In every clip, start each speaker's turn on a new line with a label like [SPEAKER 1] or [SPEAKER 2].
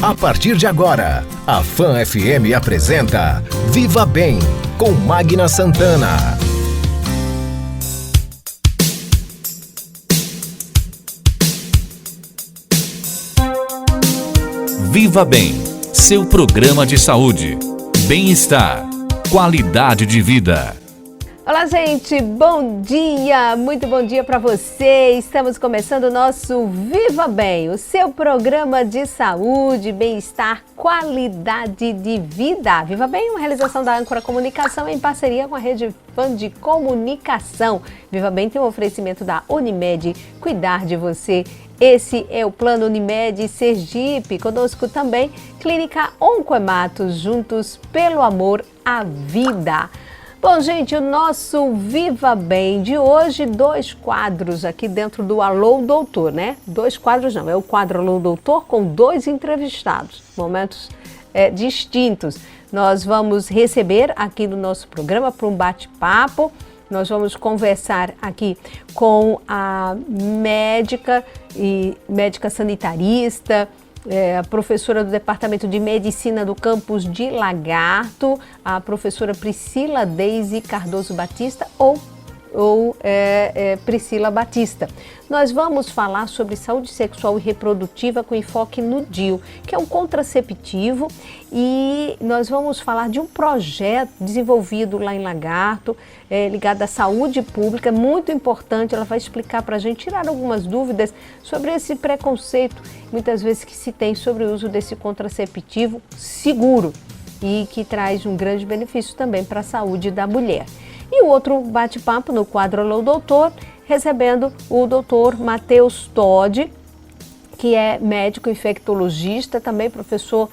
[SPEAKER 1] A partir de agora, a Fã FM apresenta Viva Bem, com Magna Santana.
[SPEAKER 2] Viva Bem, seu programa de saúde, bem-estar, qualidade de vida.
[SPEAKER 3] Olá, gente, bom dia, muito bom dia para você. Estamos começando o nosso Viva Bem, o seu programa de saúde, bem-estar, qualidade de vida. Viva Bem, uma realização da Âncora Comunicação em parceria com a Rede Fã de Comunicação. Viva Bem tem um oferecimento da Unimed, cuidar de você. Esse é o Plano Unimed Sergipe. Conosco também, Clínica Oncoematos, juntos pelo amor à vida. Bom, gente, o nosso Viva Bem de hoje, 2 quadros aqui dentro do Alô Doutor, né? 2 quadros não, é o quadro Alô Doutor com 2 entrevistados, momentos distintos. Nós vamos receber aqui no nosso programa para um bate-papo. Nós vamos conversar aqui com a médica sanitarista, a professora do Departamento de Medicina do Campus de Lagarto, a professora Priscila Deise Cardoso Batista ou Priscila Batista. Nós vamos falar sobre saúde sexual e reprodutiva com enfoque no DIU, que é um contraceptivo, e nós vamos falar de um projeto desenvolvido lá em Lagarto, ligado à saúde pública, muito importante. Ela vai explicar para a gente, tirar algumas dúvidas sobre esse preconceito, muitas vezes que se tem sobre o uso desse contraceptivo seguro e que traz um grande benefício também para a saúde da mulher. E o outro bate-papo no quadro Alô Doutor, recebendo o doutor Matheus Todi, que é médico infectologista, também professor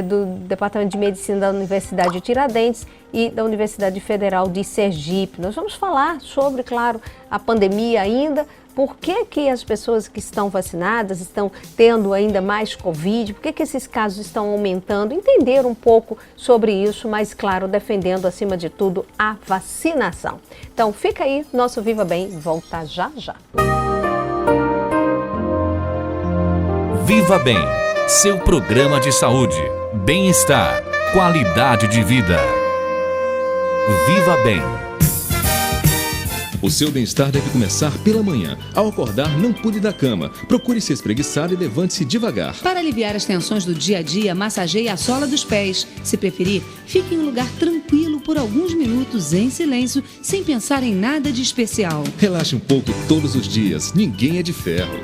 [SPEAKER 3] do Departamento de Medicina da Universidade de Tiradentes e da Universidade Federal de Sergipe. Nós vamos falar sobre, claro, a pandemia ainda, por que as pessoas que estão vacinadas estão tendo ainda mais Covid, por que esses casos estão aumentando, entender um pouco sobre isso, mas, claro, defendendo, acima de tudo, a vacinação. Então, fica aí, nosso Viva Bem volta já já.
[SPEAKER 2] Viva Bem, seu programa de saúde, bem-estar, qualidade de vida. Viva Bem.
[SPEAKER 4] O seu bem-estar deve começar pela manhã. Ao acordar, não pule da cama. Procure se espreguiçar e levante-se devagar.
[SPEAKER 5] Para aliviar as tensões do dia a dia, massageie a sola dos pés. Se preferir, fique em um lugar tranquilo por alguns minutos em silêncio, sem pensar em nada de especial.
[SPEAKER 4] Relaxe um pouco todos os dias. Ninguém é de ferro.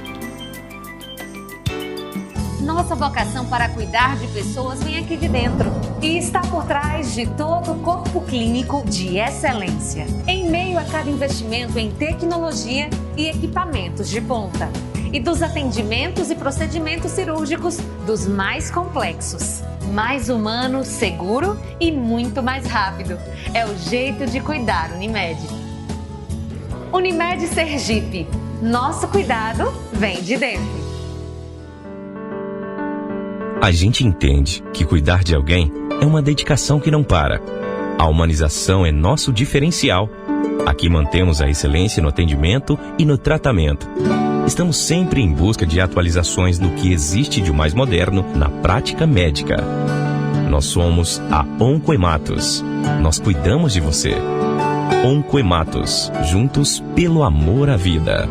[SPEAKER 6] Nossa vocação para cuidar de pessoas vem aqui de dentro e está por trás de todo o corpo clínico de excelência. Em meio a cada investimento em tecnologia e equipamentos de ponta e dos atendimentos e procedimentos cirúrgicos dos mais complexos, mais humano, seguro e muito mais rápido. É o jeito de cuidar Unimed. Unimed Sergipe. Nosso cuidado vem de dentro.
[SPEAKER 7] A gente entende que cuidar de alguém é uma dedicação que não para. A humanização é nosso diferencial. Aqui mantemos a excelência no atendimento e no tratamento. Estamos sempre em busca de atualizações do que existe de mais moderno na prática médica. Nós somos a Oncoematos. Nós cuidamos de você. Oncoematos, juntos pelo amor à vida.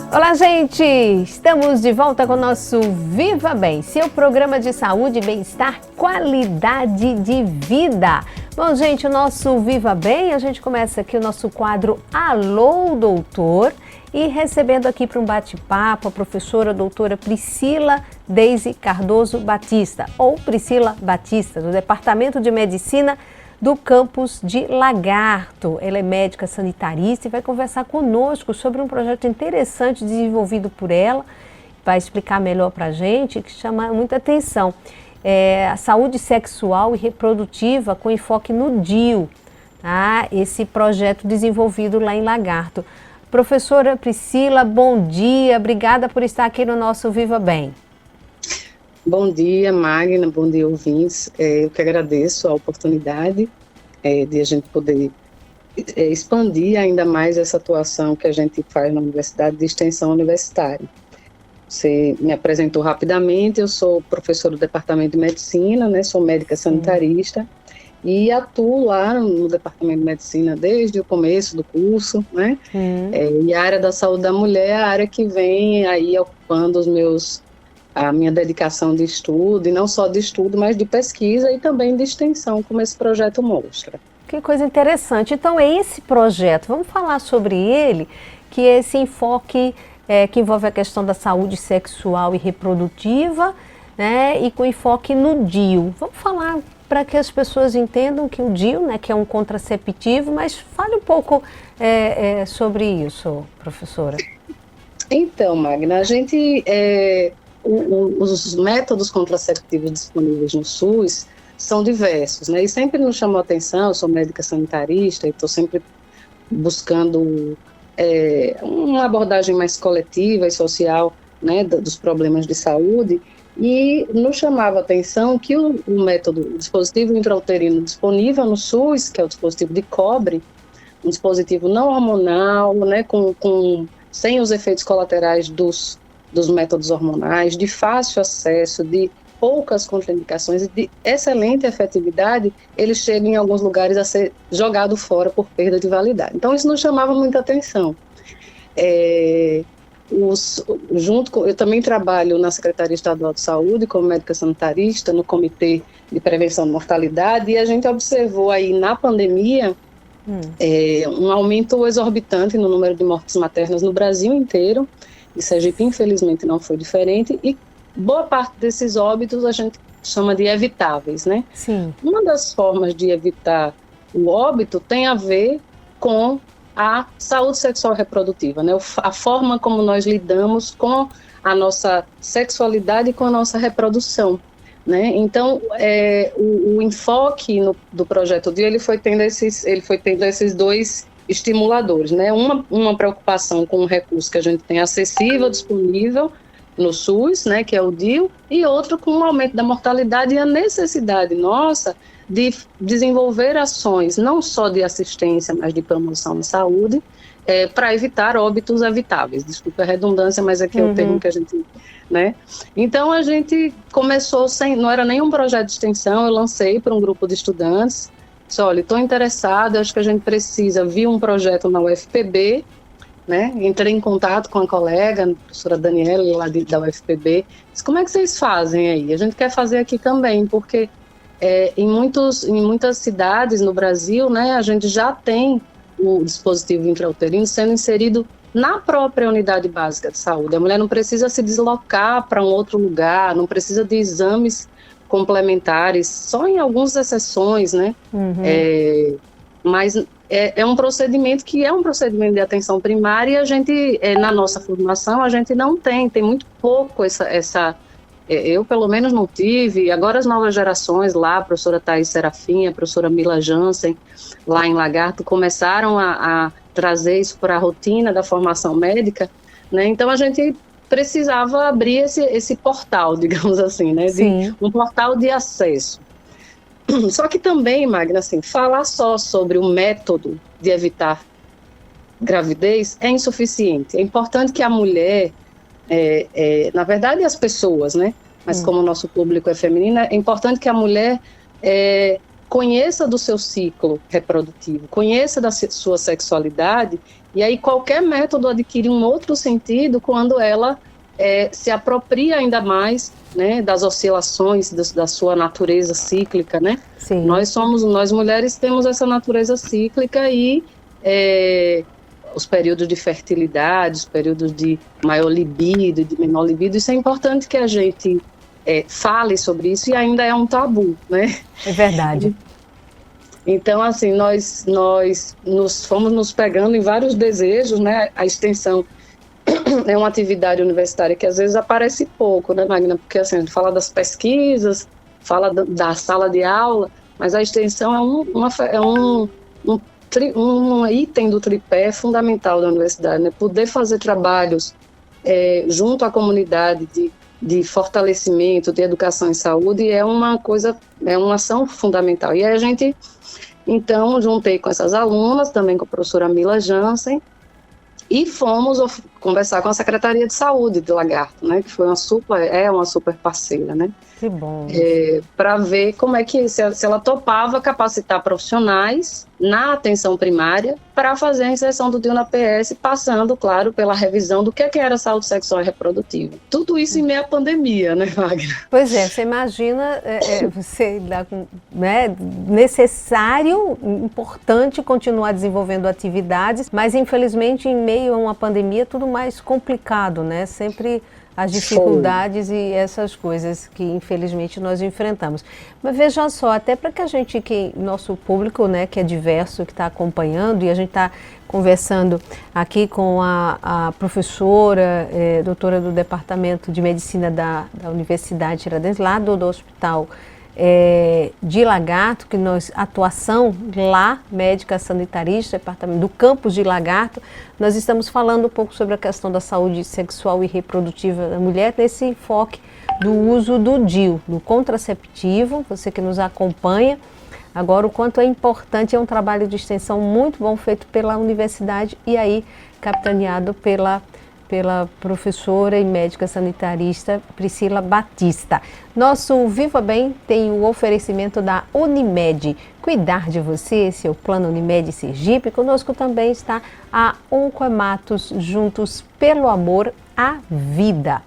[SPEAKER 3] Olá, gente! Estamos de volta com o nosso Viva Bem, seu programa de saúde, bem-estar, qualidade de vida. Bom, gente, o nosso Viva Bem, a gente começa aqui o nosso quadro Alô Doutor e recebendo aqui para um bate-papo a professora doutora Priscila Deise Cardoso Batista, ou Priscila Batista, do Departamento de Medicina do Campus de Lagarto. Ela é médica sanitarista e vai conversar conosco sobre um projeto interessante desenvolvido por ela, vai explicar melhor para a gente, que chama muita atenção. A saúde sexual e reprodutiva com enfoque no DIU, tá? Esse projeto desenvolvido lá em Lagarto. Professora Priscila, bom dia, obrigada por estar aqui no nosso Viva Bem.
[SPEAKER 8] Bom dia, Magna, bom dia, ouvintes. Eu que agradeço a oportunidade de a gente poder expandir ainda mais essa atuação que a gente faz na Universidade de Extensão Universitária. você me apresentou rapidamente, eu sou professora do Departamento de Medicina, né, sou médica sanitarista e atuo lá no Departamento de Medicina desde o começo do curso, né, e a área da saúde da mulher é a área que vem aí ocupando a minha dedicação de estudo, e não só de estudo, mas de pesquisa e também de extensão, como esse projeto mostra.
[SPEAKER 3] Que coisa interessante. Então, é esse projeto, vamos falar sobre ele, que é esse enfoque que envolve a questão da saúde sexual e reprodutiva, né, e com enfoque no DIU. Vamos falar para que as pessoas entendam que o DIU, né, que é um contraceptivo, mas fale um pouco sobre isso, professora.
[SPEAKER 8] Então, Magna, a gente, os métodos contraceptivos disponíveis no SUS são diversos, né, e sempre nos chamou a atenção, eu sou médica sanitarista e estou sempre buscando uma abordagem mais coletiva e social, né, dos problemas de saúde, e nos chamava a atenção que o dispositivo intrauterino disponível no SUS, que é o dispositivo de cobre, um dispositivo não hormonal, né, sem os efeitos colaterais dos métodos hormonais, de fácil acesso, de poucas contraindicações e de excelente efetividade, ele chega em alguns lugares a ser jogado fora por perda de validade. Então, isso nos chamava muita atenção. Eu também trabalho na Secretaria Estadual de Saúde como médica sanitarista, no Comitê de Prevenção de Mortalidade, e a gente observou aí na pandemia um aumento exorbitante no número de mortes maternas no Brasil inteiro, e Sergipe, infelizmente, não foi diferente, e boa parte desses óbitos a gente chama de evitáveis, né?
[SPEAKER 3] Sim.
[SPEAKER 8] Uma das formas de evitar o óbito tem a ver com a saúde sexual e reprodutiva, né? A forma como nós lidamos com a nossa sexualidade e com a nossa reprodução, né? Então, o enfoque do projeto DIU, ele foi tendo esses dois estimuladores, né? Uma preocupação com o recurso que a gente tem acessível, disponível no SUS, né, que é o DIU, e outro com o aumento da mortalidade e a necessidade nossa de desenvolver ações, não só de assistência, mas de promoção de saúde, para evitar óbitos evitáveis. Desculpa a redundância, mas aqui é o termo que a gente... né? Então, a gente começou não era nenhum projeto de extensão, eu lancei para um grupo de estudantes, disse, olha, estou interessada, acho que a gente precisa, vi um projeto na UFPB, né? Entrei em contato com a colega, a professora Daniela, lá da UFPB, disse, como é que vocês fazem aí? A gente quer fazer aqui também, porque em muitas cidades no Brasil, né, a gente já tem o dispositivo intrauterino sendo inserido na própria unidade básica de saúde. A mulher não precisa se deslocar para um outro lugar, não precisa de exames complementares, só em algumas exceções, né? Mas é um procedimento que é um procedimento de atenção primária, e a gente, na nossa formação, a gente não tem muito pouco eu pelo menos não tive. Agora as novas gerações lá, a professora Thais Serafim, a professora Mila Jansen, lá em Lagarto, começaram a trazer isso para a rotina da formação médica, né? Então a gente precisava abrir esse portal, digamos assim, né? Um portal de acesso. Só que também, Magna, assim, falar só sobre o método de evitar gravidez é insuficiente. É importante que a mulher, na verdade as pessoas, né? Mas como o nosso público é feminino, é importante que a mulher conheça do seu ciclo reprodutivo, conheça da sua sexualidade, e aí qualquer método adquire um outro sentido quando ela se apropria ainda mais, né, das oscilações da sua natureza cíclica, né?
[SPEAKER 3] Sim.
[SPEAKER 8] Nós mulheres temos essa natureza cíclica, e os períodos de fertilidade, os períodos de maior libido, de menor libido, isso é importante que a gente fale sobre isso, e ainda é um tabu, né?
[SPEAKER 3] É verdade.
[SPEAKER 8] Então, assim, nós fomos nos pegando em vários desejos, né? A extensão é uma atividade universitária que às vezes aparece pouco, né, Magna? Porque assim, a gente fala das pesquisas, fala da sala de aula, mas a extensão é um item do tripé fundamental da universidade, né? Poder fazer trabalhos junto à comunidade de fortalecimento, de educação em saúde é uma ação fundamental. E aí a gente, então, juntei com essas alunas, também com a professora Mila Jansen, e fomos conversar com a Secretaria de Saúde de Lagarto, né, que foi uma super parceira, né?
[SPEAKER 3] Que bom.
[SPEAKER 8] Para ver como é que, se ela topava capacitar profissionais na atenção primária para fazer a inserção do DIU na PS, passando, claro, pela revisão do que era saúde sexual e reprodutiva. Tudo isso em meio à pandemia, né, Wagner?
[SPEAKER 3] Pois é, você imagina, você dá, né, necessário, importante continuar desenvolvendo atividades, mas infelizmente em meio a uma pandemia tudo mais complicado, né? Sempre as dificuldades e essas coisas que infelizmente nós enfrentamos. Mas veja só, até para que a gente, nosso público, né, que é diverso, que está acompanhando, e a gente está conversando aqui com a professora, doutora do Departamento de Medicina da Universidade Tiradentes, lá do Hospital de Lagarto, que atuação lá, médica sanitarista, departamento do campus de Lagarto, nós estamos falando um pouco sobre a questão da saúde sexual e reprodutiva da mulher, nesse enfoque do uso do DIU, do contraceptivo, você que nos acompanha. Agora, o quanto é importante, é um trabalho de extensão muito bom feito pela universidade e aí capitaneado pela professora e médica sanitarista Priscila Batista. Nosso Viva Bem tem o oferecimento da Unimed. Cuidar de você, seu plano Unimed Sergipe. Conosco também está a Oncoematos, juntos pelo amor à vida.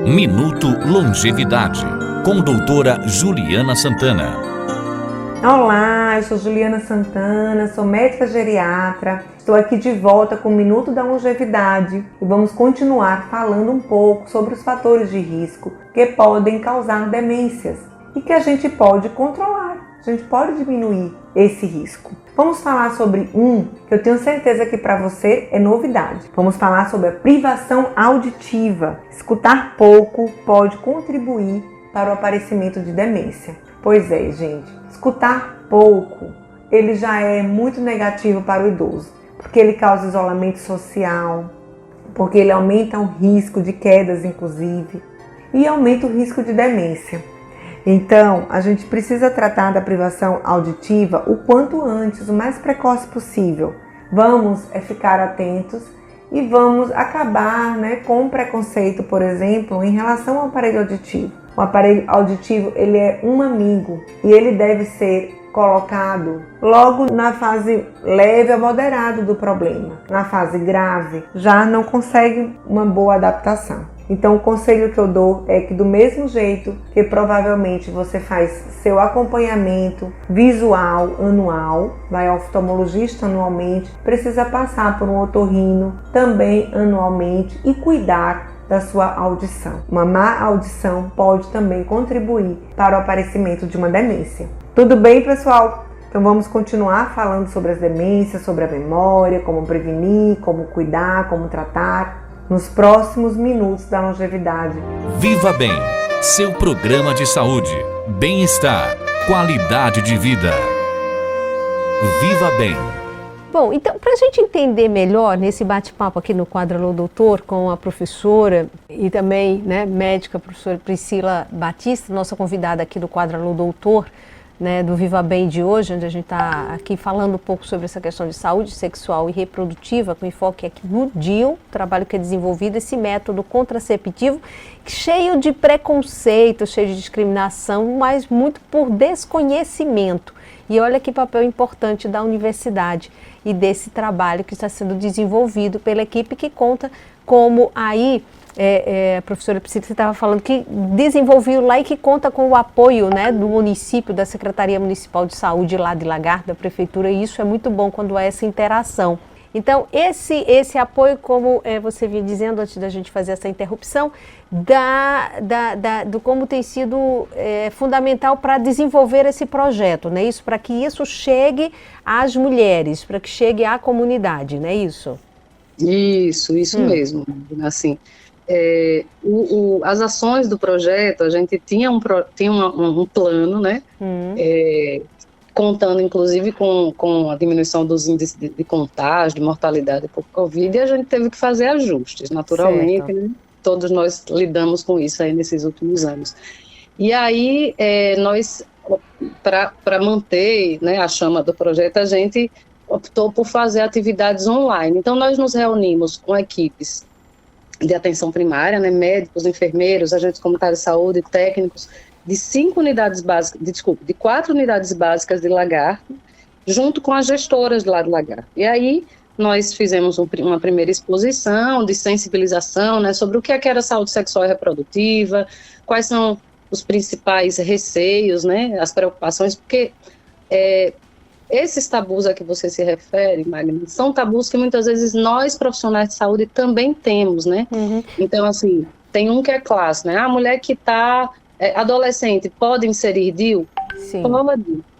[SPEAKER 2] Minuto Longevidade, com doutora Juliana Santana.
[SPEAKER 9] Olá, eu sou Juliana Santana, sou médica geriatra, estou aqui de volta com o Minuto da Longevidade e vamos continuar falando um pouco sobre os fatores de risco que podem causar demências e que a gente pode controlar, a gente pode diminuir esse risco. Vamos falar sobre que eu tenho certeza que para você é novidade. Vamos falar sobre a privação auditiva. Escutar pouco pode contribuir para o aparecimento de demência. Pois é, gente, escutar pouco, ele já é muito negativo para o idoso, porque ele causa isolamento social, porque ele aumenta o risco de quedas, inclusive, e aumenta o risco de demência. Então, a gente precisa tratar da privação auditiva o quanto antes, o mais precoce possível. Vamos ficar atentos e vamos acabar, com o preconceito, por exemplo, em relação ao aparelho auditivo. O aparelho auditivo, ele é um amigo e ele deve ser colocado logo na fase leve a moderada do problema. Na fase grave, já não consegue uma boa adaptação. Então, o conselho que eu dou é que do mesmo jeito que provavelmente você faz seu acompanhamento visual anual, vai ao oftalmologista anualmente, precisa passar por um otorrino também anualmente e cuidar da sua audição. Uma má audição pode também contribuir para o aparecimento de uma demência. Tudo bem, pessoal? Então vamos continuar falando sobre as demências, sobre a memória, como prevenir, como cuidar, como tratar, nos próximos minutos da longevidade.
[SPEAKER 2] Viva Bem, seu programa de saúde, bem-estar, qualidade de vida. Viva Bem.
[SPEAKER 3] Bom, então, para a gente entender melhor nesse bate-papo aqui no Quadro Alô Doutor com a professora e também médica, a professora Priscila Batista, nossa convidada aqui do Quadro Alô Doutor, do Viva Bem de hoje, onde a gente está aqui falando um pouco sobre essa questão de saúde sexual e reprodutiva, com enfoque aqui no DIU, trabalho que é desenvolvido, esse método contraceptivo, cheio de preconceito, cheio de discriminação, mas muito por desconhecimento. E olha que papel importante da universidade e desse trabalho que está sendo desenvolvido pela equipe que conta como aí, a professora Priscila, você estava falando que desenvolveu lá e que conta com o apoio do município, da Secretaria Municipal de Saúde lá de Lagarto, da Prefeitura, e isso é muito bom quando há essa interação. Então, esse apoio, como você vinha dizendo antes da gente fazer essa interrupção, do como tem sido fundamental para desenvolver esse projeto, não é isso? Para que isso chegue às mulheres, para que chegue à comunidade, não é isso?
[SPEAKER 8] Isso mesmo. Assim, as ações do projeto, a gente tinha um plano, contando inclusive com a diminuição dos índices de contágio, de mortalidade por Covid, e a gente teve que fazer ajustes, naturalmente, todos nós lidamos com isso aí nesses últimos anos. E aí, nós, para manter a chama do projeto, a gente optou por fazer atividades online. Então, nós nos reunimos com equipes de atenção primária, né, médicos, enfermeiros, agentes comunitários de saúde, técnicos, de 4 unidades básicas de Lagarto, junto com as gestoras lá de Lagarto. E aí, nós fizemos uma primeira exposição de sensibilização, né, sobre o que era saúde sexual e reprodutiva, quais são os principais receios, né, as preocupações, porque esses tabus a que você se refere, Magna, são tabus que muitas vezes nós, profissionais de saúde, também temos, né? Então, assim, tem um que é clássico, né? A mulher que está adolescente pode inserir DIU? Sim.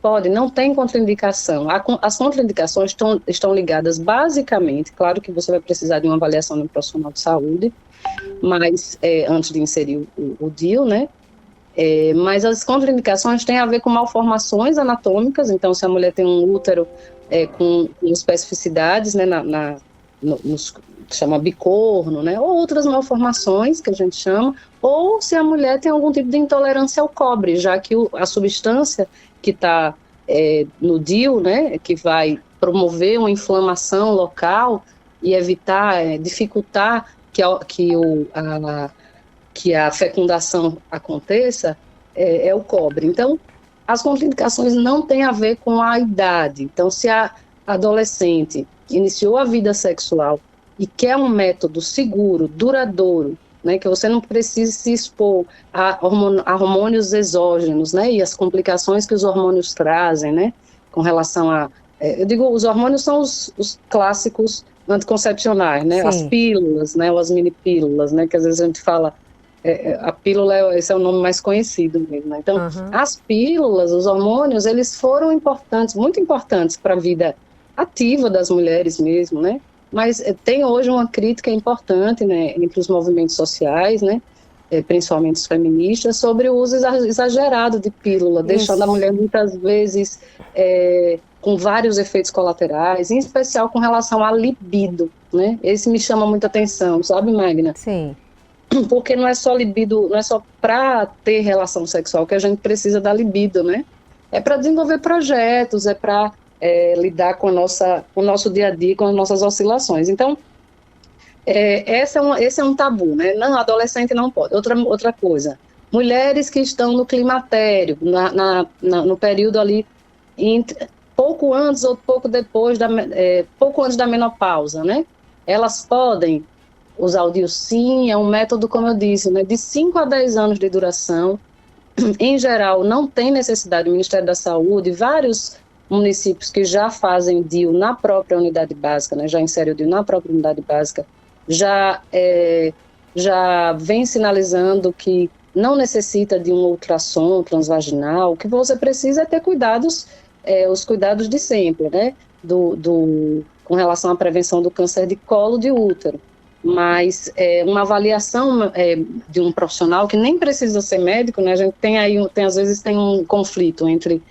[SPEAKER 8] Pode, não tem contraindicação. As contraindicações estão ligadas basicamente, claro que você vai precisar de uma avaliação de um profissional de saúde, mas antes de inserir o DIU, né? Mas as contraindicações têm a ver com malformações anatômicas, então se a mulher tem um útero com especificidades, né, chama bicorno, né, ou outras malformações que a gente chama, ou se a mulher tem algum tipo de intolerância ao cobre, já que a substância que está no DIU, né, que vai promover uma inflamação local e evitar, dificultar que a fecundação aconteça, é o cobre. Então, as contraindicações não têm a ver com a idade. Então, se a adolescente iniciou a vida sexual e quer um método seguro, duradouro, né, que você não precise se expor a hormônios exógenos, né, e as complicações que os hormônios trazem, né, com relação a... eu digo, os hormônios são os clássicos anticoncepcionais, né, as pílulas, né, ou as mini pílulas, né, que às vezes a gente fala... a pílula, esse é o nome mais conhecido mesmo, né? Então, as pílulas, os hormônios, eles foram importantes, muito importantes para a vida ativa das mulheres mesmo, né? Mas tem hoje uma crítica importante, né, entre os movimentos sociais, né, principalmente os feministas, sobre o uso exagerado de pílula, deixando a mulher muitas vezes com vários efeitos colaterais, em especial com relação à libido, né? Esse me chama muita atenção, sabe, Magna?
[SPEAKER 3] Sim.
[SPEAKER 8] Porque não é só libido, não é só para ter relação sexual que a gente precisa da libido, né? É para desenvolver projetos, é para lidar com o nosso dia a dia, com as nossas oscilações. Então, esse é um tabu, né? Não, adolescente não pode. Outra coisa, mulheres que estão no climatério, no período ali, pouco antes ou pouco depois, pouco antes da menopausa, né? Elas podem usar o DIU, sim, é um método, como eu disse, né, de 5 a 10 anos de duração. Em geral, não tem necessidade. O Ministério da Saúde, vários municípios que já fazem DIU na própria unidade básica, né, já insere o DIU na própria unidade básica, já vem sinalizando que não necessita de um ultrassom transvaginal. O que você precisa é ter cuidados, os cuidados de sempre, né, com relação à prevenção do câncer de colo de útero. Mas uma avaliação de um profissional que nem precisa ser médico, né? A gente às vezes tem um conflito entre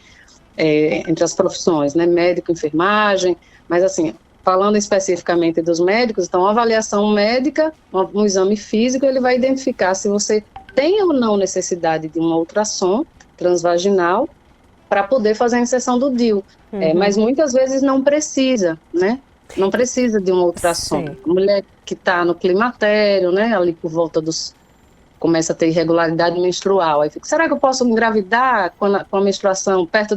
[SPEAKER 8] as profissões, né? Médico, enfermagem, mas assim, falando especificamente dos médicos, então uma avaliação médica, um exame físico, ele vai identificar se você tem ou não necessidade de um ultrassom transvaginal para poder fazer a inserção do DIU, mas muitas vezes não precisa, né? Não precisa de um ultrassom. A mulher que está no climatério, né, ali por volta começa a ter irregularidade menstrual, aí fica, será que eu posso engravidar com a menstruação perto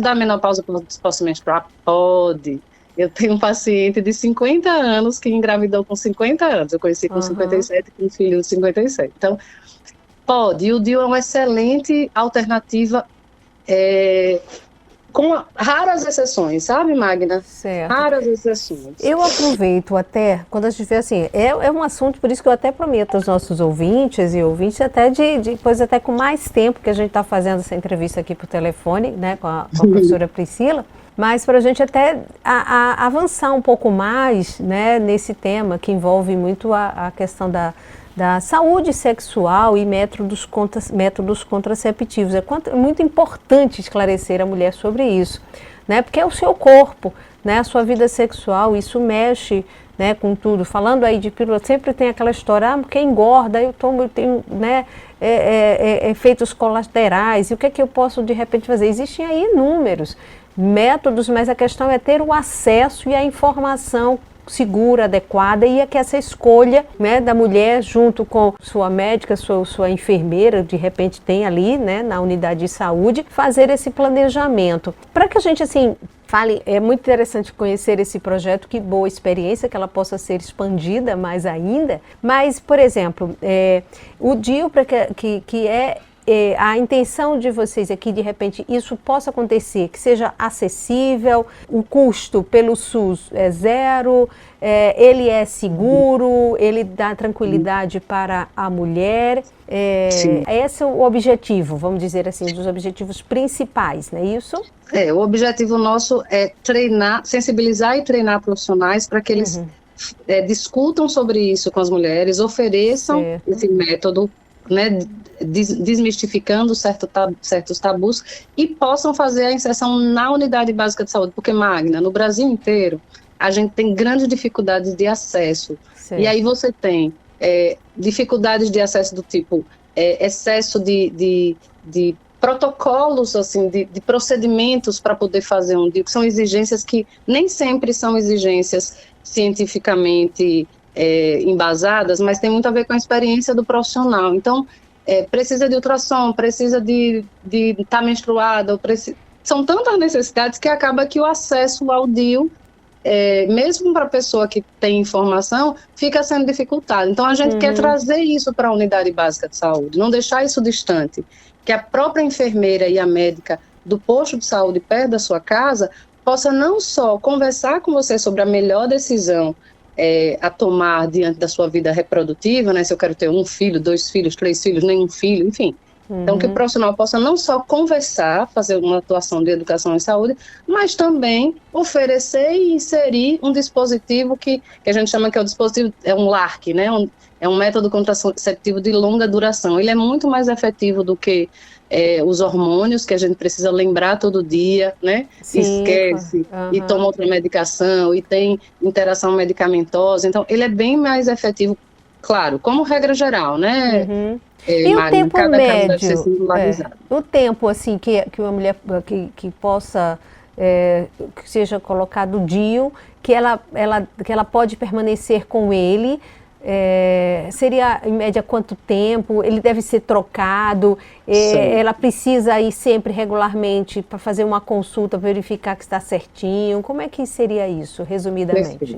[SPEAKER 8] da menopausa, posso menstruar? Pode. Eu tenho um paciente de 50 anos que engravidou com 50 anos, eu conheci com 57, com um filho de 57. Então, pode, e o DIU é uma excelente alternativa, com raras exceções, sabe, Magna? Certo. Raras exceções.
[SPEAKER 3] Eu aproveito até, quando a gente vê assim, é um assunto, por isso que eu até prometo aos nossos ouvintes até depois até com mais tempo que a gente está fazendo essa entrevista aqui por telefone, né, com a professora Priscila, mas para a gente até avançar um pouco mais, né, nesse tema que envolve muito a questão da saúde sexual e métodos contraceptivos. É muito importante esclarecer a mulher sobre isso, né? Porque é o seu corpo, né, a sua vida sexual, isso mexe, né, com tudo. Falando aí de pílula, sempre tem aquela história, porque engorda, eu tenho, né, efeitos colaterais, e o que é que eu posso de repente fazer? Existem aí inúmeros métodos, mas a questão é ter o acesso e a informação segura, adequada, e é que essa escolha, né, da mulher junto com sua médica, sua enfermeira, de repente tem ali, né, na unidade de saúde, fazer esse planejamento. Para que a gente, assim, fale, é muito interessante conhecer esse projeto, que boa experiência, que ela possa ser expandida mais ainda, mas, por exemplo, o DIU, a intenção de vocês aqui, de repente, isso possa acontecer, que seja acessível, o custo pelo SUS é zero, ele é seguro, ele dá tranquilidade para a mulher. Esse é o objetivo, vamos dizer assim, dos objetivos principais, não é isso?
[SPEAKER 8] O objetivo nosso é treinar, sensibilizar e treinar profissionais para que eles discutam sobre isso com as mulheres, ofereçam esse método, né, desmistificando certos tabus, e possam fazer a inserção na unidade básica de saúde, porque, Magna, no Brasil inteiro, a gente tem grandes dificuldades de acesso. E aí você tem dificuldades de acesso do tipo excesso de protocolos, assim, de procedimentos para poder fazer um DIU, que são exigências que nem sempre são exigências cientificamente embasadas, mas tem muito a ver com a experiência do profissional. Então, precisa de ultrassom, precisa de estar menstruada, são tantas necessidades que acaba que o acesso ao DIU, mesmo para a pessoa que tem informação, fica sendo dificultado. Então, a gente quer trazer isso para a unidade básica de saúde, não deixar isso distante, que a própria enfermeira e a médica do posto de saúde perto da sua casa possa não só conversar com você sobre a melhor decisão a tomar diante da sua vida reprodutiva, né, se eu quero ter 1 filho, 2 filhos, 3 filhos, nenhum filho, enfim. Então, que o profissional possa não só conversar, fazer uma atuação de educação em saúde, mas também oferecer e inserir um dispositivo que a gente chama que é o dispositivo, um LARC, né, é um método contraceptivo de longa duração. Ele é muito mais efetivo do que os hormônios, que a gente precisa lembrar todo dia, né? Sim, esquece, e toma outra medicação, e tem interação medicamentosa. Então, ele é bem mais efetivo, claro, como regra geral, né?
[SPEAKER 3] E o tempo médio, o tempo, assim, que uma mulher que possa, que seja colocado DIU, que ela pode permanecer com ele, seria em média quanto tempo? Ele deve ser trocado? Ela precisa ir sempre regularmente para fazer uma consulta, verificar que está certinho? Como é que seria isso, resumidamente?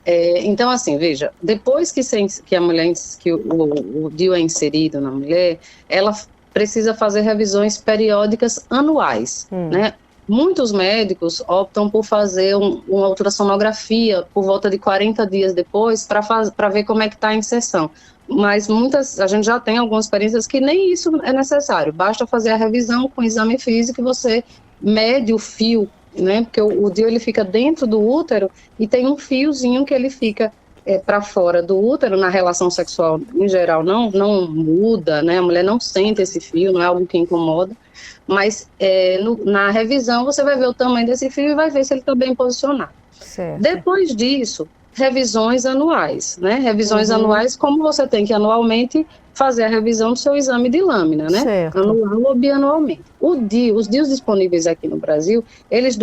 [SPEAKER 8] Então, assim, veja, depois que a mulher, que o DIU é inserido na mulher, ela precisa fazer revisões periódicas anuais, né? Muitos médicos optam por fazer uma ultrassonografia por volta de 40 dias depois para ver como é que está a inserção. Mas a gente já tem algumas experiências que nem isso é necessário. Basta fazer a revisão com o exame físico e você mede o fio, né? Porque o DIU ele fica dentro do útero e tem um fiozinho que ele fica para fora do útero. Na relação sexual, em geral, não muda, né? A mulher não sente esse fio, não é algo que incomoda. Mas na revisão você vai ver o tamanho desse fio e vai ver se ele está bem posicionado. Certo. Depois disso, revisões anuais, né? Revisões anuais, como você tem que anualmente fazer a revisão do seu exame de lâmina, né? Certo. Anual ou bianualmente. Os DIUs disponíveis aqui no Brasil, eles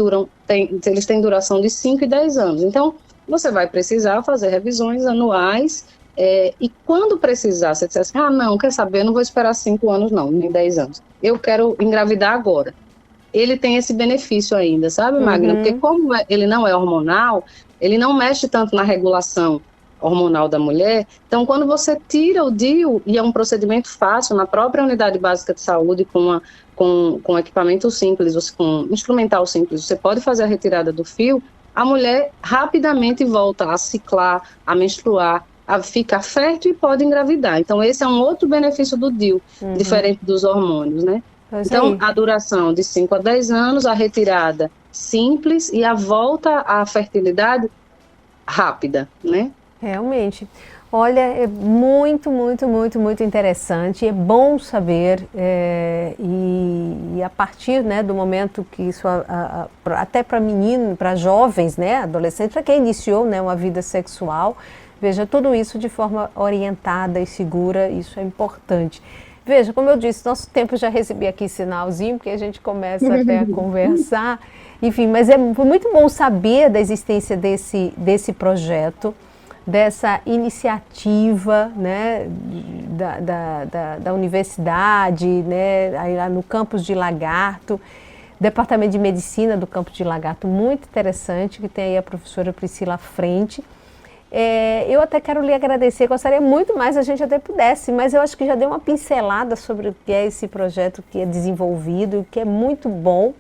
[SPEAKER 8] têm duração de 5 e 10 anos. Então, você vai precisar fazer revisões anuais. E quando precisar, você disser assim, não, quer saber, eu não vou esperar 5 anos não, nem 10 anos. Eu quero engravidar agora. Ele tem esse benefício ainda, sabe, Magna? Porque como ele não é hormonal, ele não mexe tanto na regulação hormonal da mulher. Então, quando você tira o DIU, e é um procedimento fácil, na própria unidade básica de saúde, com equipamento simples, com instrumental simples, você pode fazer a retirada do fio, a mulher rapidamente volta a ciclar, a menstruar, a ficar fértil e pode engravidar. Então, esse é um outro benefício do DIU, diferente dos hormônios, né? Então, a duração de 5 a 10 anos, a retirada simples e a volta à fertilidade rápida, né?
[SPEAKER 3] Realmente. Olha, é muito, muito, muito, muito interessante, é bom saber e a partir, né, do momento que isso, até para meninos, para jovens, né, adolescentes, para quem iniciou, né, uma vida sexual, veja, tudo isso de forma orientada e segura, isso é importante. Veja, como eu disse, nosso tempo já recebi aqui sinalzinho, porque a gente começa até a conversar, enfim, mas foi muito bom saber da existência desse projeto, dessa iniciativa, né, da universidade, né, aí lá no campus de Lagarto, Departamento de Medicina do campus de Lagarto, muito interessante, que tem aí a professora Priscila à frente. Eu até quero lhe agradecer, gostaria muito mais, a gente até pudesse, mas eu acho que já deu uma pincelada sobre o que é esse projeto que é desenvolvido, que é muito bom.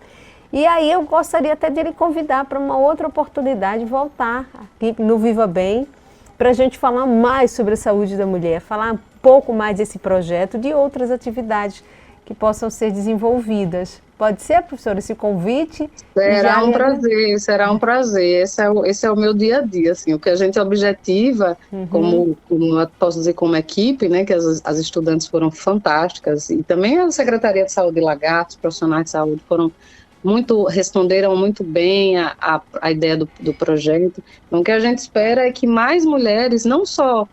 [SPEAKER 3] E aí eu gostaria até de lhe convidar para uma outra oportunidade, voltar aqui no Viva Bem, para a gente falar mais sobre a saúde da mulher, falar um pouco mais desse projeto, de outras atividades que possam ser desenvolvidas. Pode ser, professora, esse convite?
[SPEAKER 8] Será um prazer, será um prazer. Esse é o meu dia a dia, assim, o que a gente objetiva, como eu posso dizer, como equipe, né, que as estudantes foram fantásticas, e também a Secretaria de Saúde de Lagarto, os profissionais de saúde responderam muito bem a ideia do projeto. Então, o que a gente espera é que mais mulheres não só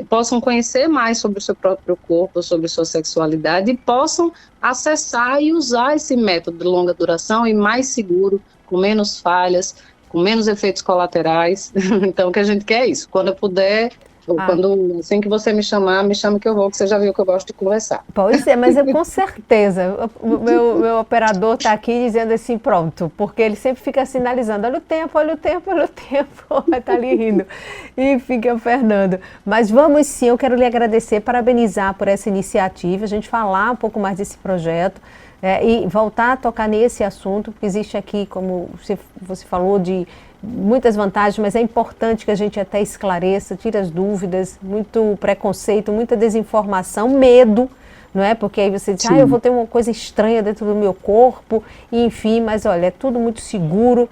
[SPEAKER 8] possam conhecer mais sobre o seu próprio corpo, sobre sua sexualidade, e possam acessar e usar esse método de longa duração e mais seguro, com menos falhas, com menos efeitos colaterais. Então, o que a gente quer é isso. Quando eu puder, assim que você me chama que eu vou, que você já viu que eu gosto de conversar.
[SPEAKER 3] Pois é, mas eu com certeza, o meu operador está aqui dizendo assim, pronto, porque ele sempre fica sinalizando, olha o tempo, olha o tempo, olha o tempo, vai estar ali rindo, e fica o Fernando. Mas vamos sim, eu quero lhe agradecer, parabenizar por essa iniciativa, a gente falar um pouco mais desse projeto, e voltar a tocar nesse assunto, porque existe aqui, como você falou, de muitas vantagens, mas é importante que a gente até esclareça, tire as dúvidas, muito preconceito, muita desinformação, medo, não é? Porque aí você diz, eu vou ter uma coisa estranha dentro do meu corpo, enfim, mas olha, é tudo muito seguro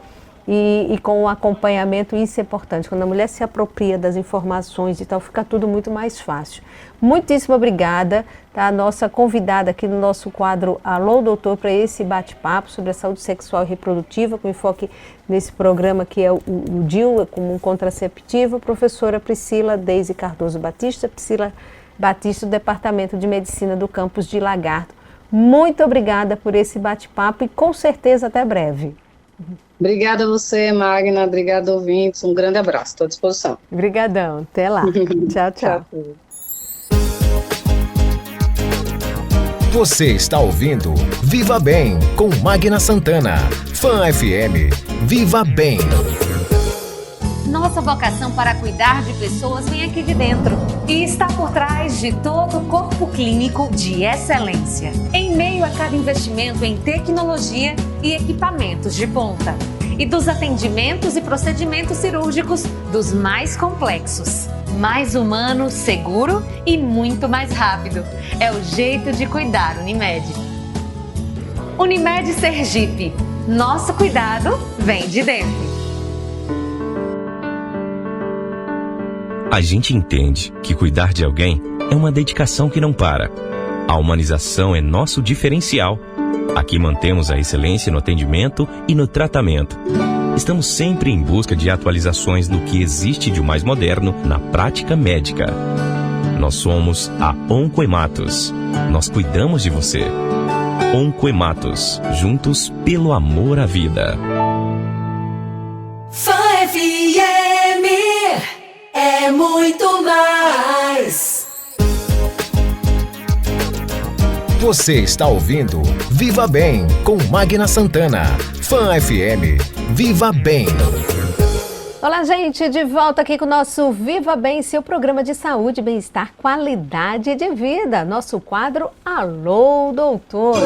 [SPEAKER 3] e com o acompanhamento, isso é importante. Quando a mulher se apropria das informações e tal, fica tudo muito mais fácil. Muitíssimo obrigada, tá? A nossa convidada aqui no nosso quadro Alô Doutor, para esse bate-papo sobre a saúde sexual e reprodutiva, com enfoque nesse programa que é o DIU, como um contraceptivo, professora Priscila Deise Cardoso Batista, Priscila Batista, do Departamento de Medicina do campus de Lagarto. Muito obrigada por esse bate-papo e com certeza até breve.
[SPEAKER 8] Obrigada a você, Magna, obrigada, ouvintes, um grande abraço, estou à disposição.
[SPEAKER 3] Obrigadão, até lá. Tchau, tchau.
[SPEAKER 1] Você está ouvindo Viva Bem com Magna Santana. Fã FM. Viva Bem.
[SPEAKER 6] Nossa vocação para cuidar de pessoas vem aqui de dentro e está por trás de todo o corpo clínico de excelência. Em meio a cada investimento em tecnologia e equipamentos de ponta, e dos atendimentos e procedimentos cirúrgicos dos mais complexos, mais humano, seguro e muito mais rápido. É o jeito de cuidar, Unimed. Unimed Sergipe. Nosso cuidado vem de dentro.
[SPEAKER 7] A gente entende que cuidar de alguém é uma dedicação que não para. A humanização é nosso diferencial. Aqui mantemos a excelência no atendimento e no tratamento. Estamos sempre em busca de atualizações do que existe de mais moderno na prática médica. Nós somos a Oncohematos. Nós cuidamos de você. Oncohematos, juntos pelo amor à vida.
[SPEAKER 10] Fã FM é muito mais.
[SPEAKER 1] Você está ouvindo Viva Bem com Magna Santana. Fã FM. Viva Bem.
[SPEAKER 3] Olá, gente, de volta aqui com o nosso Viva Bem, seu programa de saúde, bem-estar, qualidade de vida. Nosso quadro Alô, Doutor.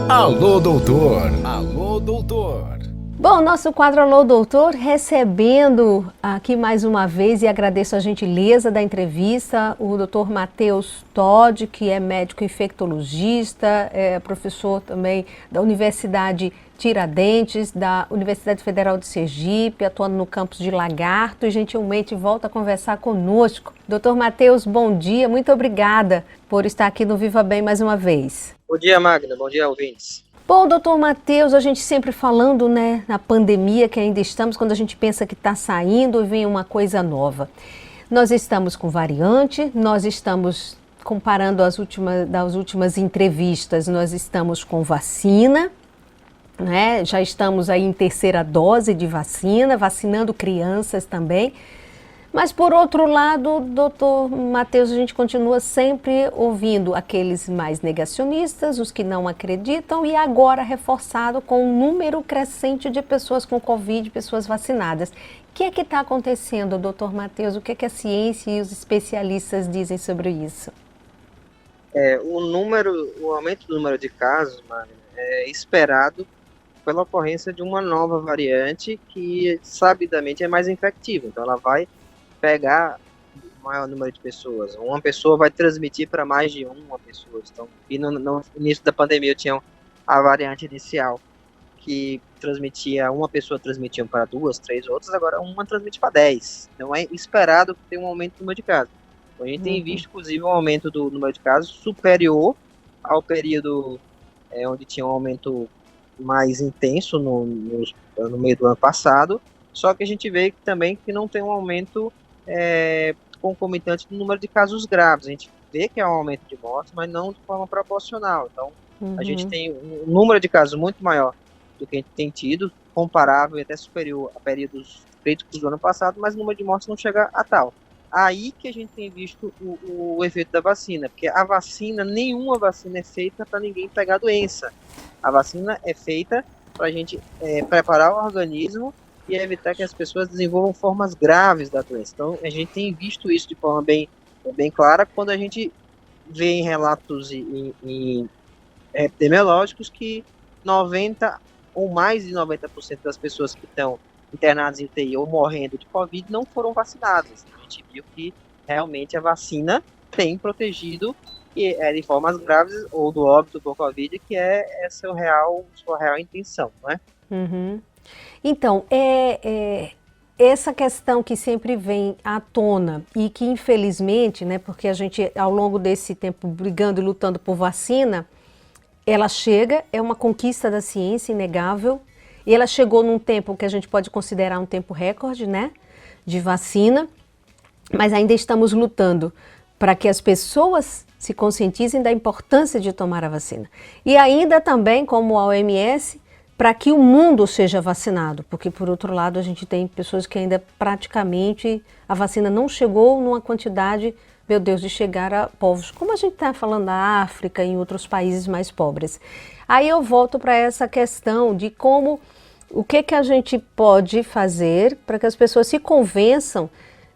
[SPEAKER 1] Alô, Doutor. Alô, Doutor.
[SPEAKER 3] Bom, nosso quadro Alô Doutor, recebendo aqui mais uma vez, e agradeço a gentileza da entrevista, o Dr. Matheus Todd, que é médico infectologista, é professor também da Universidade Tiradentes, da Universidade Federal de Sergipe, atuando no campus de Lagarto, e gentilmente volta a conversar conosco. Dr. Matheus, bom dia, muito obrigada por estar aqui no Viva Bem mais uma vez.
[SPEAKER 11] Bom dia, Magna, bom dia, ouvintes.
[SPEAKER 3] Bom, doutor Matheus, a gente sempre falando, né, na pandemia que ainda estamos, quando a gente pensa que está saindo e vem uma coisa nova. Nós estamos com variante, nós estamos, comparando das últimas entrevistas, nós estamos com vacina, né, já estamos aí em terceira dose de vacina, vacinando crianças também. Mas, por outro lado, doutor Matheus, a gente continua sempre ouvindo aqueles mais negacionistas, os que não acreditam, e agora reforçado com um número crescente de pessoas com Covid, pessoas vacinadas. O que é que está acontecendo, doutor Matheus? O que é que a ciência e os especialistas dizem sobre isso?
[SPEAKER 11] O aumento do número de casos, Magna, é esperado pela ocorrência de uma nova variante que, sabidamente, é mais infectiva. Então, ela vai pegar o maior número de pessoas. Uma pessoa vai transmitir para mais de uma pessoa. Então, e no início da pandemia tinha a variante inicial que uma pessoa transmitia para 2, 3 outras, agora uma transmite para 10. Então é esperado que tenha um aumento do número de casos. Então, a gente tem visto, inclusive, um aumento do número de casos superior ao período onde tinha um aumento mais intenso no meio do ano passado, só que a gente vê também que não tem um aumento concomitante do número de casos graves. A gente vê que é um aumento de mortes, mas não de forma proporcional. Então, a gente tem um número de casos muito maior do que a gente tem tido, comparável e até superior a períodos críticos do ano passado, mas o número de mortes não chega a tal. Aí que a gente tem visto o efeito da vacina, porque nenhuma vacina é feita para ninguém pegar doença. A vacina é feita para a gente preparar o organismo e evitar que as pessoas desenvolvam formas graves da doença. Então, a gente tem visto isso de forma bem clara quando a gente vê em relatos epidemiológicos que 90% ou mais de 90% das pessoas que estão internadas em UTI ou morrendo de Covid não foram vacinadas. A gente viu que realmente a vacina tem protegido de formas graves ou do óbito por Covid, que é sua real intenção, não é?
[SPEAKER 3] Uhum. Então, essa questão que sempre vem à tona e que infelizmente, né, porque a gente ao longo desse tempo brigando e lutando por vacina, ela chega, é uma conquista da ciência inegável, e ela chegou num tempo que a gente pode considerar um tempo recorde, né, de vacina, mas ainda estamos lutando para que as pessoas se conscientizem da importância de tomar a vacina. E ainda também, como a OMS, para que o mundo seja vacinado, porque por outro lado a gente tem pessoas que ainda praticamente a vacina não chegou numa quantidade, meu Deus, de chegar a povos, como a gente está falando da África e em outros países mais pobres. Aí eu volto para essa questão de o que a gente pode fazer para que as pessoas se convençam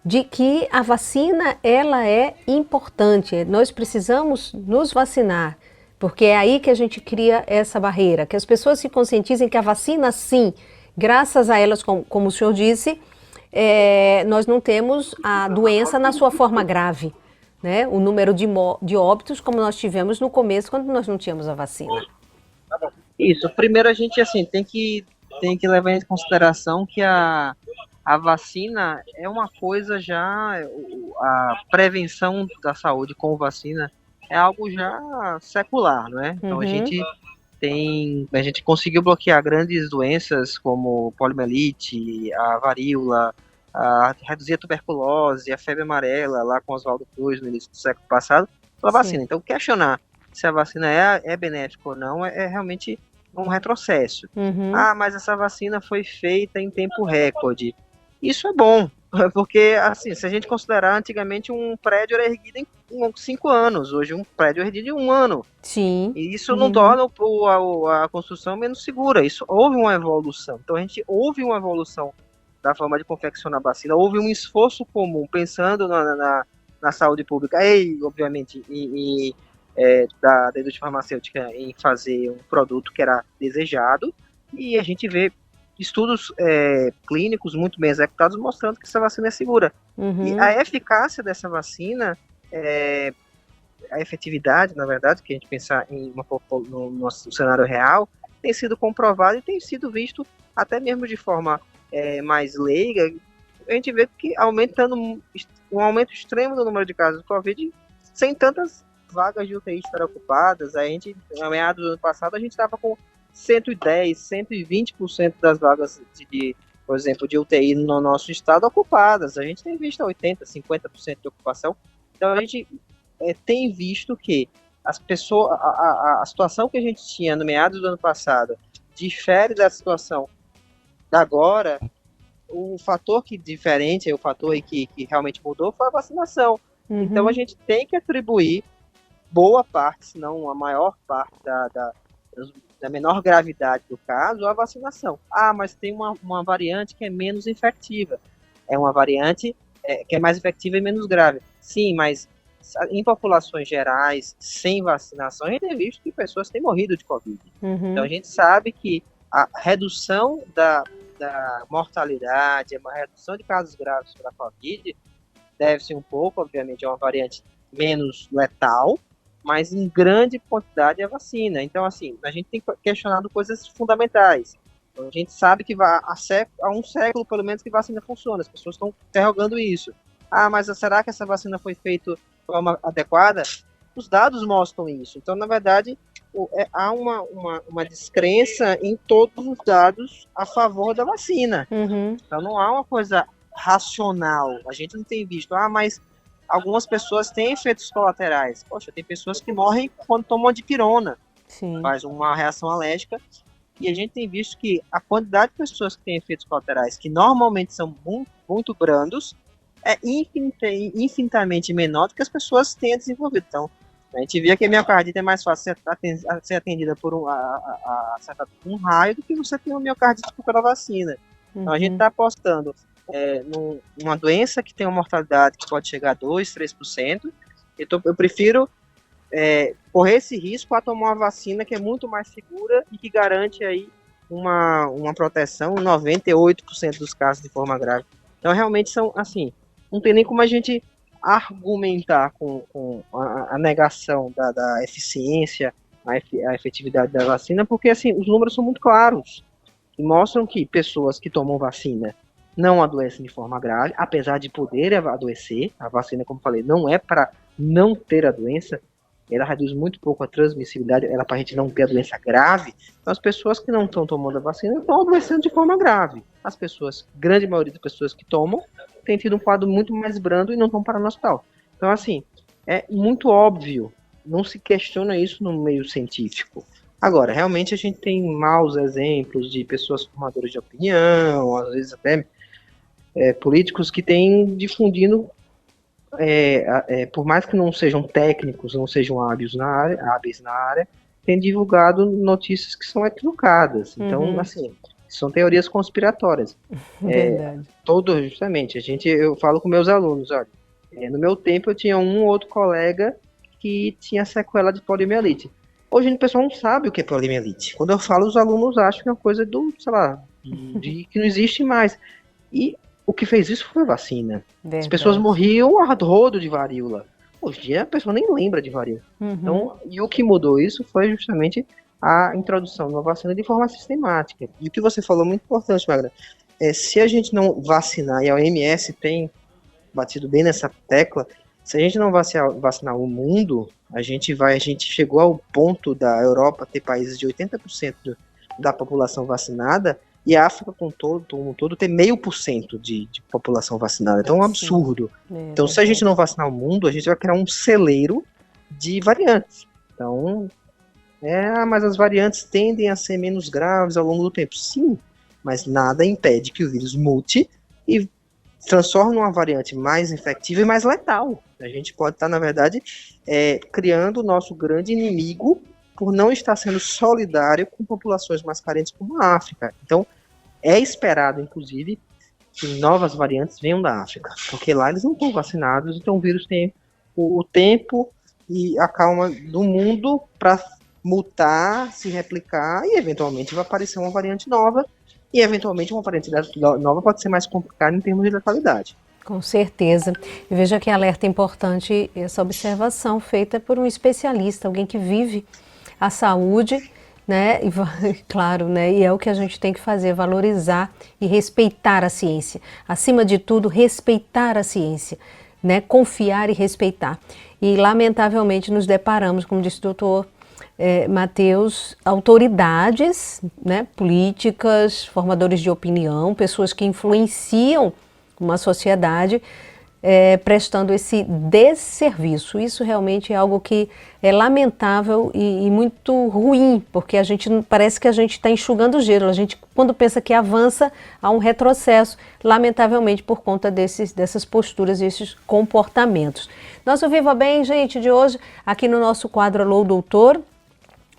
[SPEAKER 3] de que a vacina ela é importante, nós precisamos nos vacinar. Porque é aí que a gente cria essa barreira, que as pessoas se conscientizem que a vacina, sim, graças a elas, como o senhor disse, nós não temos a doença na sua forma grave, né? O número de óbitos, como nós tivemos no começo, quando nós não tínhamos a vacina.
[SPEAKER 11] Isso, primeiro a gente tem que levar em consideração que a vacina é uma coisa já, a prevenção da saúde com vacina é algo já secular, não é? Então a gente conseguiu bloquear grandes doenças como poliomielite, a varíola, reduzir a tuberculose, a febre amarela, lá com Oswaldo Cruz no início do século passado, pela vacina. Então questionar se a vacina é benéfica ou não é realmente um retrocesso. Mas essa vacina foi feita em tempo recorde. Isso é bom, porque assim, se a gente considerar, antigamente um prédio era erguido em 5 anos, hoje um prédio é erguido em 1 ano.
[SPEAKER 3] Sim.
[SPEAKER 11] E isso não torna a construção menos segura, isso houve uma evolução. Então houve uma evolução da forma de confeccionar a vacina, houve um esforço comum, pensando na saúde pública e, obviamente, da indústria farmacêutica em fazer um produto que era desejado, e a gente vê estudos clínicos muito bem executados mostrando que essa vacina é segura. E a eficácia dessa vacina, a efetividade, na verdade, que a gente pensar no nosso cenário real, tem sido comprovado e tem sido visto até mesmo de forma mais leiga. A gente vê que aumentando um aumento extremo do número de casos de Covid sem tantas vagas de UTI estar ocupadas. A gente, na meados do ano passado, a gente estava com 110, 120% das vagas por exemplo, de UTI no nosso estado ocupadas. A gente tem visto 80%, 50% de ocupação. Então a gente tem visto que as pessoas, a situação que a gente tinha no meados do ano passado difere da situação da agora. O fator diferente, o fator que realmente mudou foi a vacinação. Então a gente tem que atribuir boa parte, se não a maior parte da menor gravidade do caso, a vacinação. Mas tem uma variante que é menos infectiva. É uma variante que é mais infectiva e menos grave. Sim, mas em populações gerais, sem vacinação, a gente tem visto que pessoas têm morrido de Covid. Então a gente sabe que a redução da mortalidade, a redução de casos graves para a Covid deve-se um pouco, obviamente, a uma variante menos letal, mas em grande quantidade a vacina. Então, assim, a gente tem questionado coisas fundamentais. Então, a gente sabe que há um século, pelo menos, que vacina funciona. As pessoas estão interrogando isso. Mas será que essa vacina foi feita de forma adequada? Os dados mostram isso. Então, na verdade, há uma descrença em todos os dados a favor da vacina. Então, não há uma coisa racional. A gente não tem visto, mas algumas pessoas têm efeitos colaterais. Poxa, tem pessoas que morrem quando tomam dipirona. Faz uma reação alérgica. E a gente tem visto que a quantidade de pessoas que têm efeitos colaterais, que normalmente são muito, muito brandos, é infinitamente menor do que as pessoas têm desenvolvido. Então, a gente via que a miocardite é mais fácil ser atendida por um raio do que você ter uma miocardite pela vacina. Então, a gente está apostando numa doença que tem uma mortalidade que pode chegar a 2%, 3%. Eu prefiro correr esse risco a tomar uma vacina que é muito mais segura e que garante aí uma proteção em 98% dos casos de forma grave. Então, realmente são, assim, não tem nem como a gente argumentar com a negação da eficiência, a efetividade da vacina, porque, assim, os números são muito claros e mostram que pessoas que tomam vacina não adoecem de forma grave, apesar de poderem adoecer. A vacina, como falei, não é para não ter a doença, ela reduz muito pouco a transmissibilidade, ela é para a gente não ter a doença grave. Então, as pessoas que não estão tomando a vacina estão adoecendo de forma grave. As pessoas, grande maioria das pessoas que tomam, tem tido um quadro muito mais brando e não estão parando no hospital. Então, assim, é muito óbvio, não se questiona isso no meio científico. Agora, realmente a gente tem maus exemplos de pessoas formadoras de opinião, às vezes até políticos que têm difundindo, por mais que não sejam técnicos, não sejam hábeis na área, têm divulgado notícias que são equivocadas. Então, assim, são teorias conspiratórias.
[SPEAKER 3] Verdade.
[SPEAKER 11] Justamente, eu falo com meus alunos, olha, no meu tempo eu tinha um ou outro colega que tinha sequela de poliomielite. Hoje o pessoal não sabe o que é poliomielite. Quando eu falo, os alunos acham que é uma coisa que não existe mais. E o que fez isso foi a vacina. Verdade. As pessoas morriam a rodo de varíola. Hoje em dia a pessoa nem lembra de varíola. Então, e o que mudou isso foi justamente a introdução de uma vacina de forma sistemática. E o que você falou é muito importante, Magda. Se a gente não vacinar, e a OMS tem batido bem nessa tecla, se a gente não vacinar o mundo, a gente chegou ao ponto da Europa ter países de 80% da população vacinada, e a África como um todo tem 0,5% de população vacinada. Então é um absurdo. Então, se a gente não vacinar o mundo, a gente vai criar um celeiro de variantes. Então, mas as variantes tendem a ser menos graves ao longo do tempo. Sim, mas nada impede que o vírus mute e transforme uma variante mais infectiva e mais letal. A gente pode estar, na verdade, criando o nosso grande inimigo por não estar sendo solidário com populações mais carentes como a África. Então, é esperado, inclusive, que novas variantes venham da África, porque lá eles não estão vacinados, então o vírus tem o tempo e a calma do mundo para mutar, se replicar, e eventualmente vai aparecer uma variante nova e eventualmente uma parentalidade nova pode ser mais complicada em termos de letalidade.
[SPEAKER 3] Com certeza. E veja que alerta importante essa observação feita por um especialista, alguém que vive a saúde, né? E, claro, né? E é o que a gente tem que fazer, valorizar e respeitar a ciência. Acima de tudo, respeitar a ciência, né? Confiar e respeitar. E, lamentavelmente, nos deparamos, como disse o doutor Matheus, autoridades, né? Políticas, formadores de opinião, pessoas que influenciam uma sociedade prestando esse desserviço. Isso realmente é algo que é lamentável e muito ruim, porque parece que a gente está enxugando gelo. A gente, quando pensa que avança, há um retrocesso, lamentavelmente por conta dessas posturas e esses comportamentos. Nosso Viva Bem, gente, de hoje, aqui no nosso quadro Alô Doutor,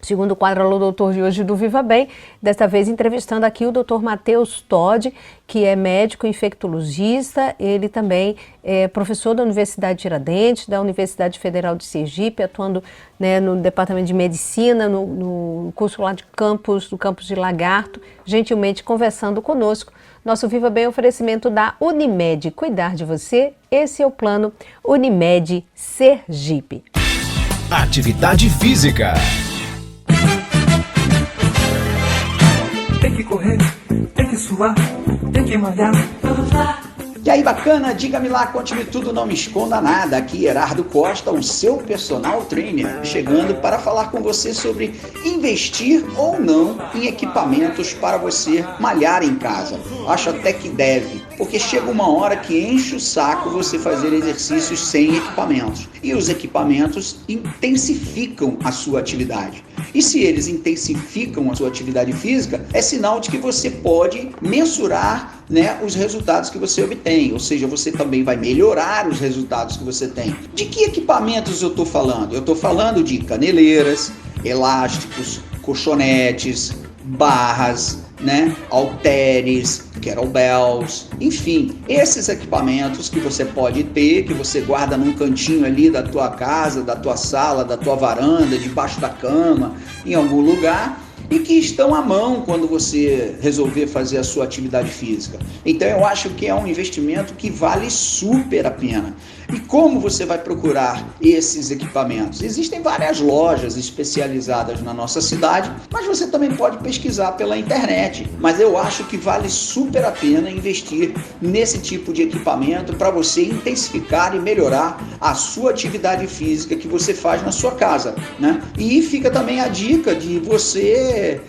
[SPEAKER 3] segundo quadro Alô Doutor de hoje do Viva Bem, desta vez entrevistando aqui o Dr. Matheus Todi, que é médico infectologista, ele também é professor da Universidade Tiradentes, da Universidade Federal de Sergipe, atuando, né, no Departamento de Medicina, no curso lá do campus de Lagarto, gentilmente conversando conosco. Nosso Viva Bem é oferecimento da Unimed. Cuidar de você, esse é o plano Unimed Sergipe.
[SPEAKER 1] Atividade física.
[SPEAKER 12] Tem que correr, tem que suar, tem que malhar.
[SPEAKER 13] E aí, bacana? Diga-me lá, conte-me tudo, não me esconda nada. Aqui, Gerardo Costa, o seu personal trainer, chegando para falar com você sobre investir ou não em equipamentos para você malhar em casa. Acho até que deve, porque chega uma hora que enche o saco você fazer exercícios sem equipamentos. E os equipamentos intensificam a sua atividade. E se eles intensificam a sua atividade física, é sinal de que você pode mensurar, né, os resultados que você obtém, ou seja, você também vai melhorar os resultados que você tem. De que equipamentos eu estou falando? Eu estou falando de caneleiras, elásticos, colchonetes, barras, né, halteres, kettlebells, enfim, esses equipamentos que você pode ter, que você guarda num cantinho ali da tua casa, da tua sala, da tua varanda, debaixo da cama, em algum lugar, e que estão à mão quando você resolver fazer a sua atividade física. Então eu acho que é um investimento que vale super a pena. E como você vai procurar esses equipamentos? Existem várias lojas especializadas na nossa cidade, mas você também pode pesquisar pela internet. Mas eu acho que vale super a pena investir nesse tipo de equipamento para você intensificar e melhorar a sua atividade física que você faz na sua casa, né? E fica também a dica de você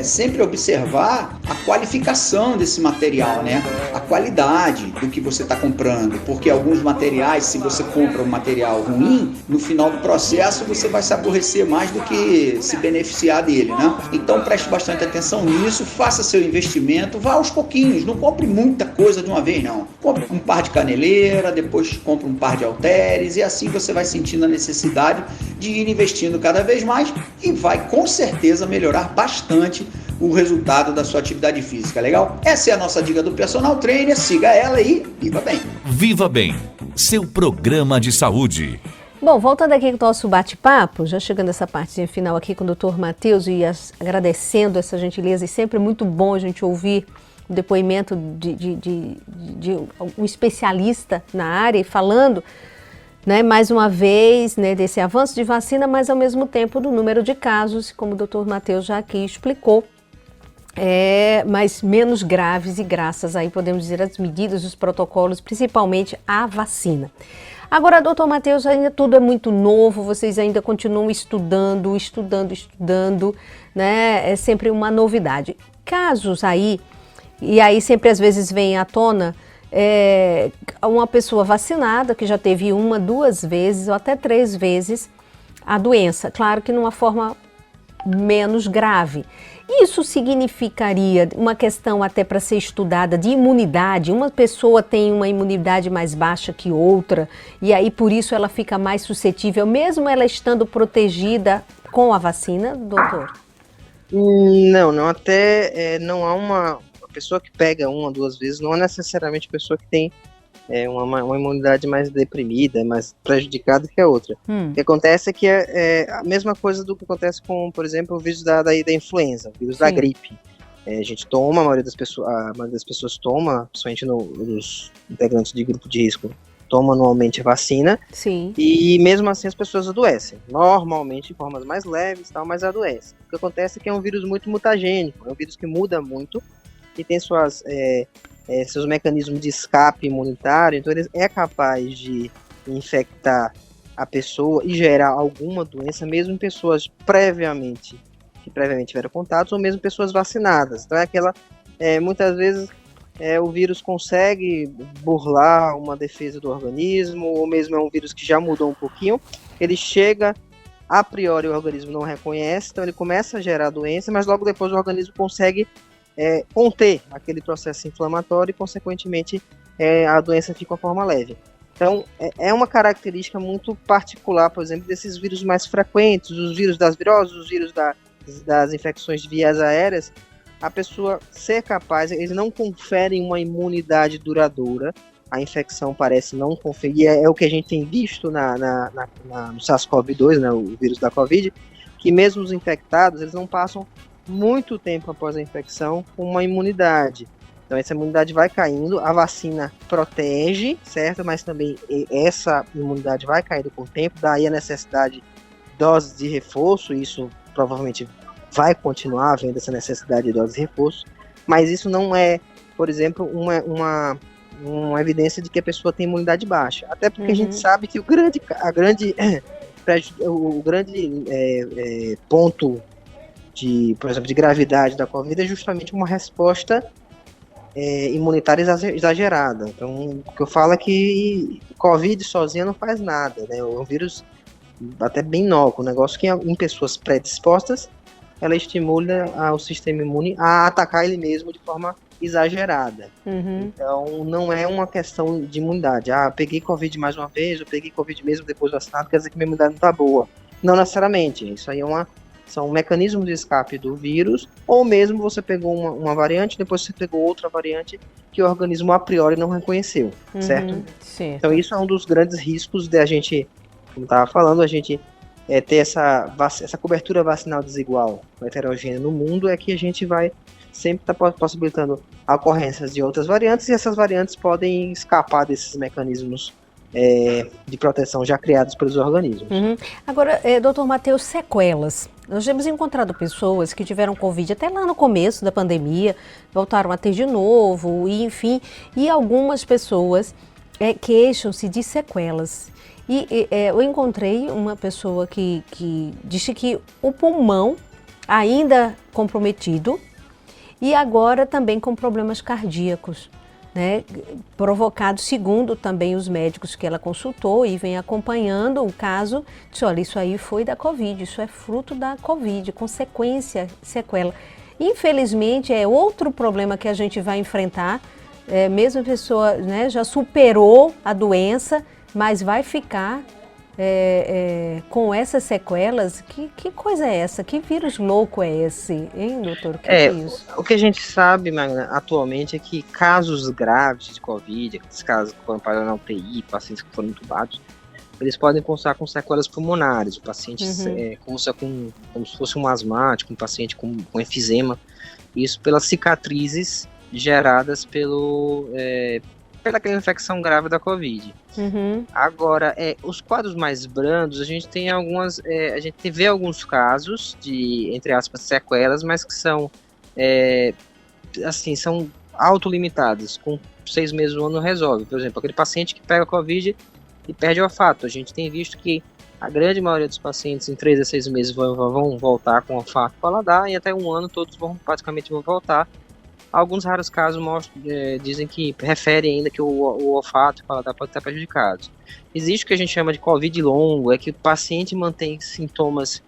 [SPEAKER 13] sempre observar a qualificação desse material, né? A qualidade do que você está comprando, porque alguns materiais, se você compra um material ruim, no final do processo você vai se aborrecer mais do que se beneficiar dele, né? Então preste bastante atenção nisso, faça seu investimento, vá aos pouquinhos, não compre muita coisa de uma vez não. Compre um par de caneleira, depois compre um par de halteres e assim você vai sentindo a necessidade de ir investindo cada vez mais e vai com certeza melhorar bastante o resultado da sua atividade física, legal? Essa é a nossa dica do personal trainer, siga ela e viva bem!
[SPEAKER 2] Viva Bem, seu programa de saúde.
[SPEAKER 3] Bom, voltando aqui com o nosso bate-papo, já chegando essa partezinha final aqui com o Dr. Matheus e agradecendo essa gentileza, e sempre muito bom a gente ouvir o depoimento de um especialista na área e falando, né, mais uma vez, né, desse avanço de vacina, mas ao mesmo tempo do número de casos, como o Dr. Matheus já aqui explicou, mas menos graves e graças aí, podemos dizer, às medidas, os protocolos, principalmente a vacina. Agora, doutor Matheus, ainda tudo é muito novo, vocês ainda continuam estudando, né? É sempre uma novidade. Casos aí, e aí sempre às vezes vem à tona, uma pessoa vacinada que já teve 1, 2 vezes ou até 3 vezes a doença, claro que numa forma menos grave. Isso significaria uma questão até para ser estudada de imunidade? Uma pessoa tem uma imunidade mais baixa que outra e aí por isso ela fica mais suscetível, mesmo ela estando protegida com a vacina, doutor?
[SPEAKER 11] Não, até não há uma pessoa que pega 1, 2 vezes, não é necessariamente pessoa que tem uma imunidade mais deprimida, mais prejudicada que a outra. O que acontece é que é a mesma coisa do que acontece com, por exemplo, o vírus da influenza, o vírus da gripe. a gente toma, a maioria das pessoas toma, principalmente nos integrantes de grupo de risco, toma anualmente a vacina.
[SPEAKER 3] Sim.
[SPEAKER 11] E mesmo assim as pessoas adoecem. Normalmente de formas mais leves, tal, mas adoecem. O que acontece é que é um vírus muito mutagênico, é um vírus que muda muito e tem seus mecanismos de escape imunitário, então ele é capaz de infectar a pessoa e gerar alguma doença, mesmo em pessoas que previamente tiveram contatos, ou mesmo pessoas vacinadas. Então muitas vezes o vírus consegue burlar uma defesa do organismo, ou mesmo é um vírus que já mudou um pouquinho, ele chega, a priori o organismo não reconhece, então ele começa a gerar doença, mas logo depois o organismo consegue conter aquele processo inflamatório e, consequentemente, a doença fica de forma leve. Então, é uma característica muito particular, por exemplo, desses vírus mais frequentes, os vírus das viroses, os vírus das infecções de vias aéreas, a pessoa ser capaz, eles não conferem uma imunidade duradoura, a infecção parece não conferir, é o que a gente tem visto no SARS-CoV-2, né, o vírus da Covid, que mesmo os infectados, eles não passam muito tempo após a infecção com uma imunidade. Então essa imunidade vai caindo, a vacina protege, certo? Mas também essa imunidade vai caindo com o tempo, daí a necessidade de doses de reforço, isso provavelmente vai continuar havendo essa necessidade de doses de reforço, mas isso não é, por exemplo, uma evidência de que a pessoa tem imunidade baixa. Até porque a gente sabe que o grande ponto por exemplo, de gravidade da Covid é justamente uma resposta imunitária exagerada. Então, o que eu falo é que Covid sozinha não faz nada, né? É um vírus até bem inócuo, um negócio que em pessoas predispostas, ela estimula o sistema imune a atacar ele mesmo de forma exagerada. Então, não é uma questão de imunidade. Peguei Covid mais uma vez, eu peguei Covid mesmo depois vacinado, quer dizer que minha imunidade não está boa. Não necessariamente, isso aí são mecanismos de escape do vírus, ou mesmo você pegou uma variante, depois você pegou outra variante que o organismo a priori não reconheceu, certo?
[SPEAKER 3] Certo.
[SPEAKER 11] Então isso é um dos grandes riscos de a gente, como estava falando, a gente ter essa cobertura vacinal desigual, heterogênea no mundo, é que a gente vai sempre estar possibilitando a ocorrência de outras variantes, e essas variantes podem escapar desses mecanismos de proteção já criados pelos organismos.
[SPEAKER 3] Agora, doutor Matheus, sequelas. Nós temos encontrado pessoas que tiveram Covid até lá no começo da pandemia, voltaram a ter de novo, e enfim, e algumas pessoas queixam-se de sequelas. E eu encontrei uma pessoa que disse que o pulmão ainda comprometido e agora também com problemas cardíacos, né, provocado, segundo também os médicos que ela consultou e vem acompanhando o caso, disse, olha, isso aí foi da Covid, isso é fruto da Covid, consequência, sequela. Infelizmente, é outro problema que a gente vai enfrentar, mesmo a pessoa, né, já superou a doença, mas vai ficar com essas sequelas. Que coisa é essa? Que vírus louco é esse, hein, doutor? Que é isso?
[SPEAKER 11] O que a gente sabe, Magna, atualmente é que casos graves de Covid, aqueles casos que foram para na UTI, pacientes que foram entubados, eles podem constar com sequelas pulmonares. O paciente consta como se fosse um asmático, um paciente com enfisema. Isso pelas cicatrizes geradas pelaquela infecção grave da Covid. Agora, os quadros mais brandos, a gente tem a gente vê alguns casos de, entre aspas, sequelas, mas que são são autolimitados, com 6 meses ou um ano resolve. Por exemplo, aquele paciente que pega Covid e perde o olfato. A gente tem visto que a grande maioria dos pacientes em 3 a 6 meses vão voltar com olfato e paladar, e até um ano todos praticamente vão voltar. Alguns raros casos dizem que referem ainda que o olfato e o paladar podem estar prejudicados. Existe o que a gente chama de Covid longo, é que o paciente mantém sintomas,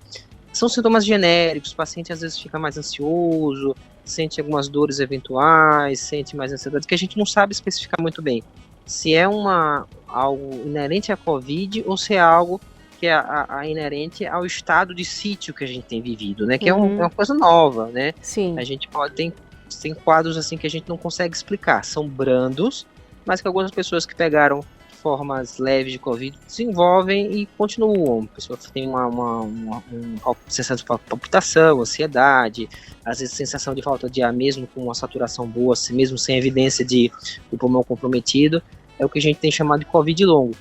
[SPEAKER 11] são sintomas genéricos, o paciente às vezes fica mais ansioso, sente algumas dores eventuais, sente mais ansiedade, que a gente não sabe especificar muito bem se é algo inerente à Covid ou se é algo que é inerente ao estado de sítio que a gente tem vivido, né? Que é uma coisa nova, né?
[SPEAKER 3] Sim.
[SPEAKER 11] A gente tem quadros assim que a gente não consegue explicar, são brandos, mas que algumas pessoas que pegaram formas leves de Covid desenvolvem e continuam. A pessoa tem uma sensação de palpitação, ansiedade, às vezes sensação de falta de ar mesmo com uma saturação boa, mesmo sem evidência de o pulmão comprometido, é o que a gente tem chamado de Covid longo.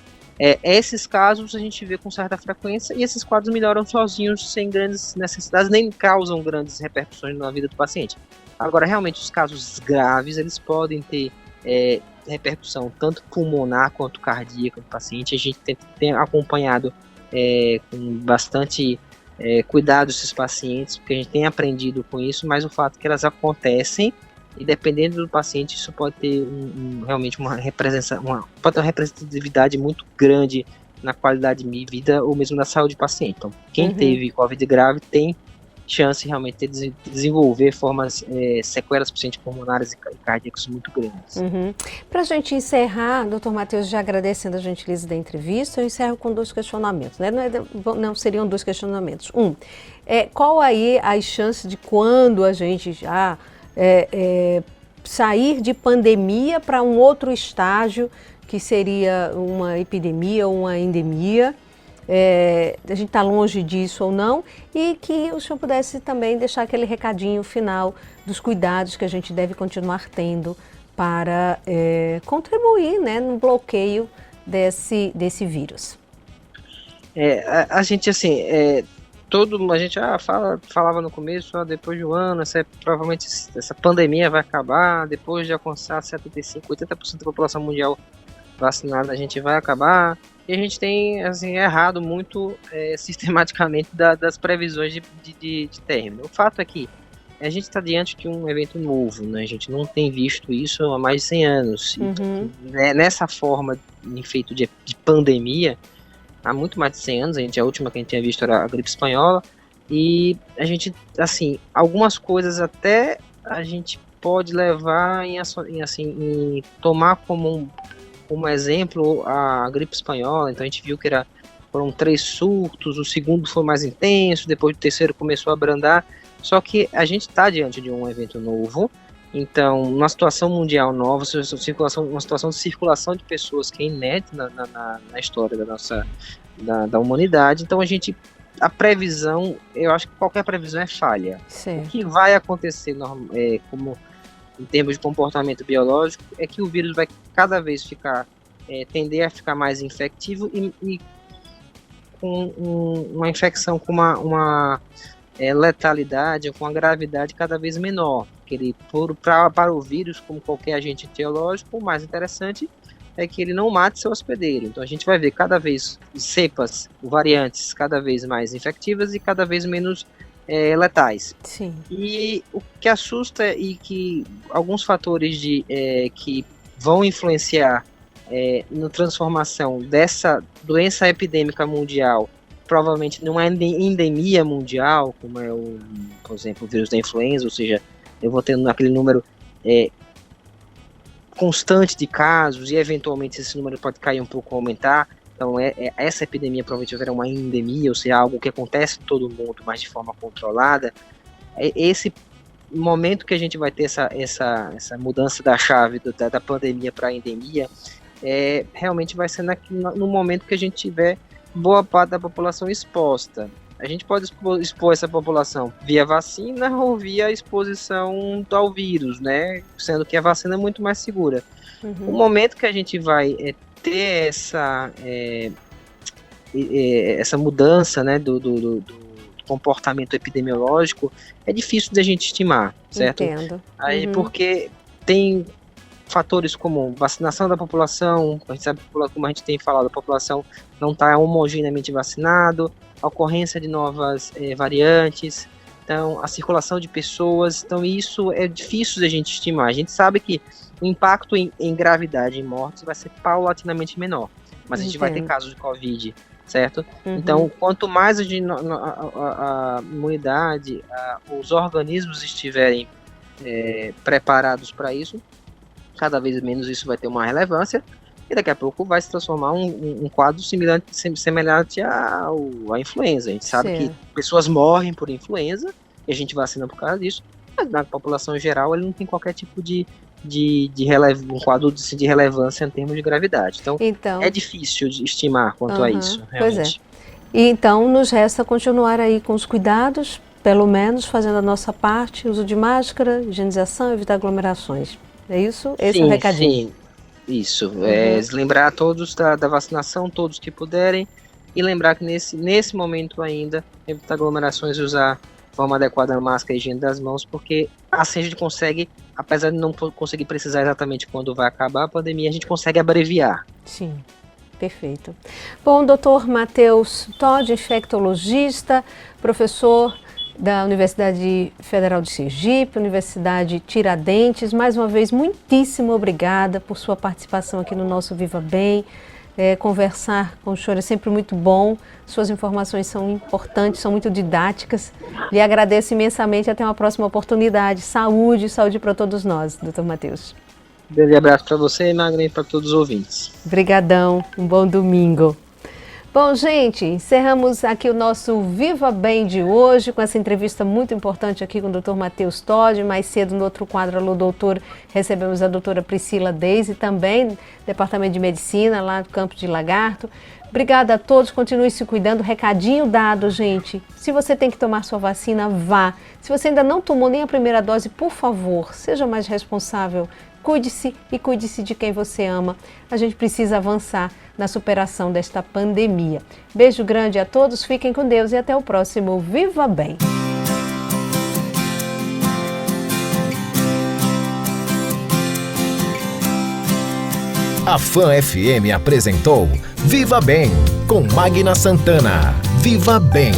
[SPEAKER 11] Esses casos a gente vê com certa frequência e esses quadros melhoram sozinhos, sem grandes necessidades, nem causam grandes repercussões na vida do paciente. Agora, realmente, os casos graves, eles podem ter repercussão tanto pulmonar quanto cardíaca do paciente. A gente tem acompanhado com bastante cuidado esses pacientes, porque a gente tem aprendido com isso, mas o fato é que elas acontecem e dependendo do paciente isso pode ter realmente uma representatividade muito grande na qualidade de vida ou mesmo na saúde do paciente. Então, quem teve Covid grave tem chance realmente de desenvolver sequelas pacientes pulmonares e cardíacas muito grandes.
[SPEAKER 3] Para a gente encerrar, doutor Matheus, já agradecendo a gentileza da entrevista, eu encerro com 2 questionamentos, né? Não seriam 2 questionamentos. Qual aí as chances de quando a gente já sair de pandemia para um outro estágio, que seria uma epidemia ou uma endemia? A gente está longe disso ou não, e que o senhor pudesse também deixar aquele recadinho final dos cuidados que a gente deve continuar tendo para contribuir, né, no bloqueio desse vírus.
[SPEAKER 11] A gente, assim, a gente falava no começo, depois de um ano, provavelmente essa pandemia vai acabar, depois de alcançar 75%, 80% da população mundial vacinada, a gente vai acabar. E a gente tem assim, errado muito sistematicamente das previsões de término. O fato é que a gente está diante de um evento novo, né? A gente não tem visto isso há mais de 100 anos. Então, nessa forma em feito de pandemia, há muito mais de 100 anos, a última que a gente tinha visto era a gripe espanhola, e a gente, assim, algumas coisas até a gente pode levar em tomar como exemplo a gripe espanhola. Então a gente viu que foram 3 surtos, o segundo foi mais intenso, depois do terceiro começou a abrandar, só que a gente está diante de um evento novo. Então, uma situação mundial nova, uma situação de circulação de pessoas que é inédita na história da humanidade. Então, a previsão, eu acho que qualquer previsão é falha.
[SPEAKER 3] Sim. O
[SPEAKER 11] que vai acontecer, como em termos de comportamento biológico, é que o vírus vai cada vez tender a ficar mais infectivo e com uma infecção com uma letalidade, com uma gravidade cada vez menor. Para o vírus, como qualquer agente etiológico, o mais interessante é que ele não mate seu hospedeiro. Então a gente vai ver cada vez cepas, variantes cada vez mais infectivas e cada vez menos letais.
[SPEAKER 3] Sim.
[SPEAKER 11] E o que assusta é que alguns fatores que vão influenciar na transformação dessa doença epidêmica mundial, provavelmente numa endemia mundial, como por exemplo, o vírus da influenza, ou seja, eu vou tendo aquele número constante de casos e eventualmente esse número pode cair um pouco ou aumentar. Então essa epidemia provavelmente haverá uma endemia, ou seja, algo que acontece em todo mundo, mas de forma controlada. Esse momento que a gente vai ter essa mudança da chave da pandemia para a endemia, realmente vai ser no momento que a gente tiver boa parte da população exposta. A gente pode expor essa população via vacina ou via exposição ao vírus, né? Sendo que a vacina é muito mais segura. O momento que a gente vai ter essa mudança, né, do comportamento epidemiológico, é difícil de a gente estimar, certo?
[SPEAKER 3] Entendo.
[SPEAKER 11] Aí, porque tem fatores como vacinação da população, a gente sabe, como a gente tem falado, a população não está homogeneamente vacinado, a ocorrência de novas variantes, então a circulação de pessoas, então isso é difícil de a gente estimar. A gente sabe que o impacto em gravidade e mortes vai ser paulatinamente menor, mas a gente vai ter casos de Covid, certo? Então, quanto mais a imunidade, os organismos estiverem preparados para isso, cada vez menos isso vai ter uma relevância, e daqui a pouco vai se transformar um quadro semelhante à influenza. A gente sabe que pessoas morrem por influenza, e a gente vacina por causa disso, mas na população geral ele não tem qualquer tipo de um quadro de relevância em termos de gravidade. Então, é difícil de estimar quanto a isso, realmente.
[SPEAKER 3] Pois é. E então nos resta continuar aí com os cuidados, pelo menos fazendo a nossa parte, uso de máscara, higienização, evitar aglomerações. É isso? Esse é o recadinho. Sim,
[SPEAKER 11] isso. Lembrar todos da vacinação, todos que puderem, e lembrar que nesse momento ainda, evitar aglomerações e usar de forma adequada a máscara e a higiene das mãos, porque assim a gente consegue, apesar de não conseguir precisar exatamente quando vai acabar a pandemia, a gente consegue abreviar.
[SPEAKER 3] Sim. Perfeito. Bom, doutor Matheus Todi, infectologista, professor da Universidade Federal de Sergipe, Universidade Tiradentes, mais uma vez, muitíssimo obrigada por sua participação aqui no nosso Viva Bem. Conversar com o senhor é sempre muito bom, suas informações são importantes, são muito didáticas. Lhe agradeço imensamente, até uma próxima oportunidade. Saúde para todos nós, doutor Matheus.
[SPEAKER 11] Um grande abraço para você, Magna, e para todos os ouvintes.
[SPEAKER 3] Obrigadão, um bom domingo. Bom, gente, encerramos aqui o nosso Viva Bem de hoje, com essa entrevista muito importante aqui com o Dr. Matheus Todi. Mais cedo, no outro quadro, Alô Doutor, recebemos a doutora Priscila Deise, também Departamento de Medicina, lá do Campo de Lagarto. Obrigada a todos, continue se cuidando. Recadinho dado, gente. Se você tem que tomar sua vacina, vá. Se você ainda não tomou nem a primeira dose, por favor, seja mais responsável. Cuide-se e cuide-se de quem você ama. A gente precisa avançar na superação desta pandemia. Beijo grande a todos, fiquem com Deus e até o próximo Viva Bem!
[SPEAKER 1] A Fã FM apresentou Viva Bem, com Magna Santana. Viva Bem!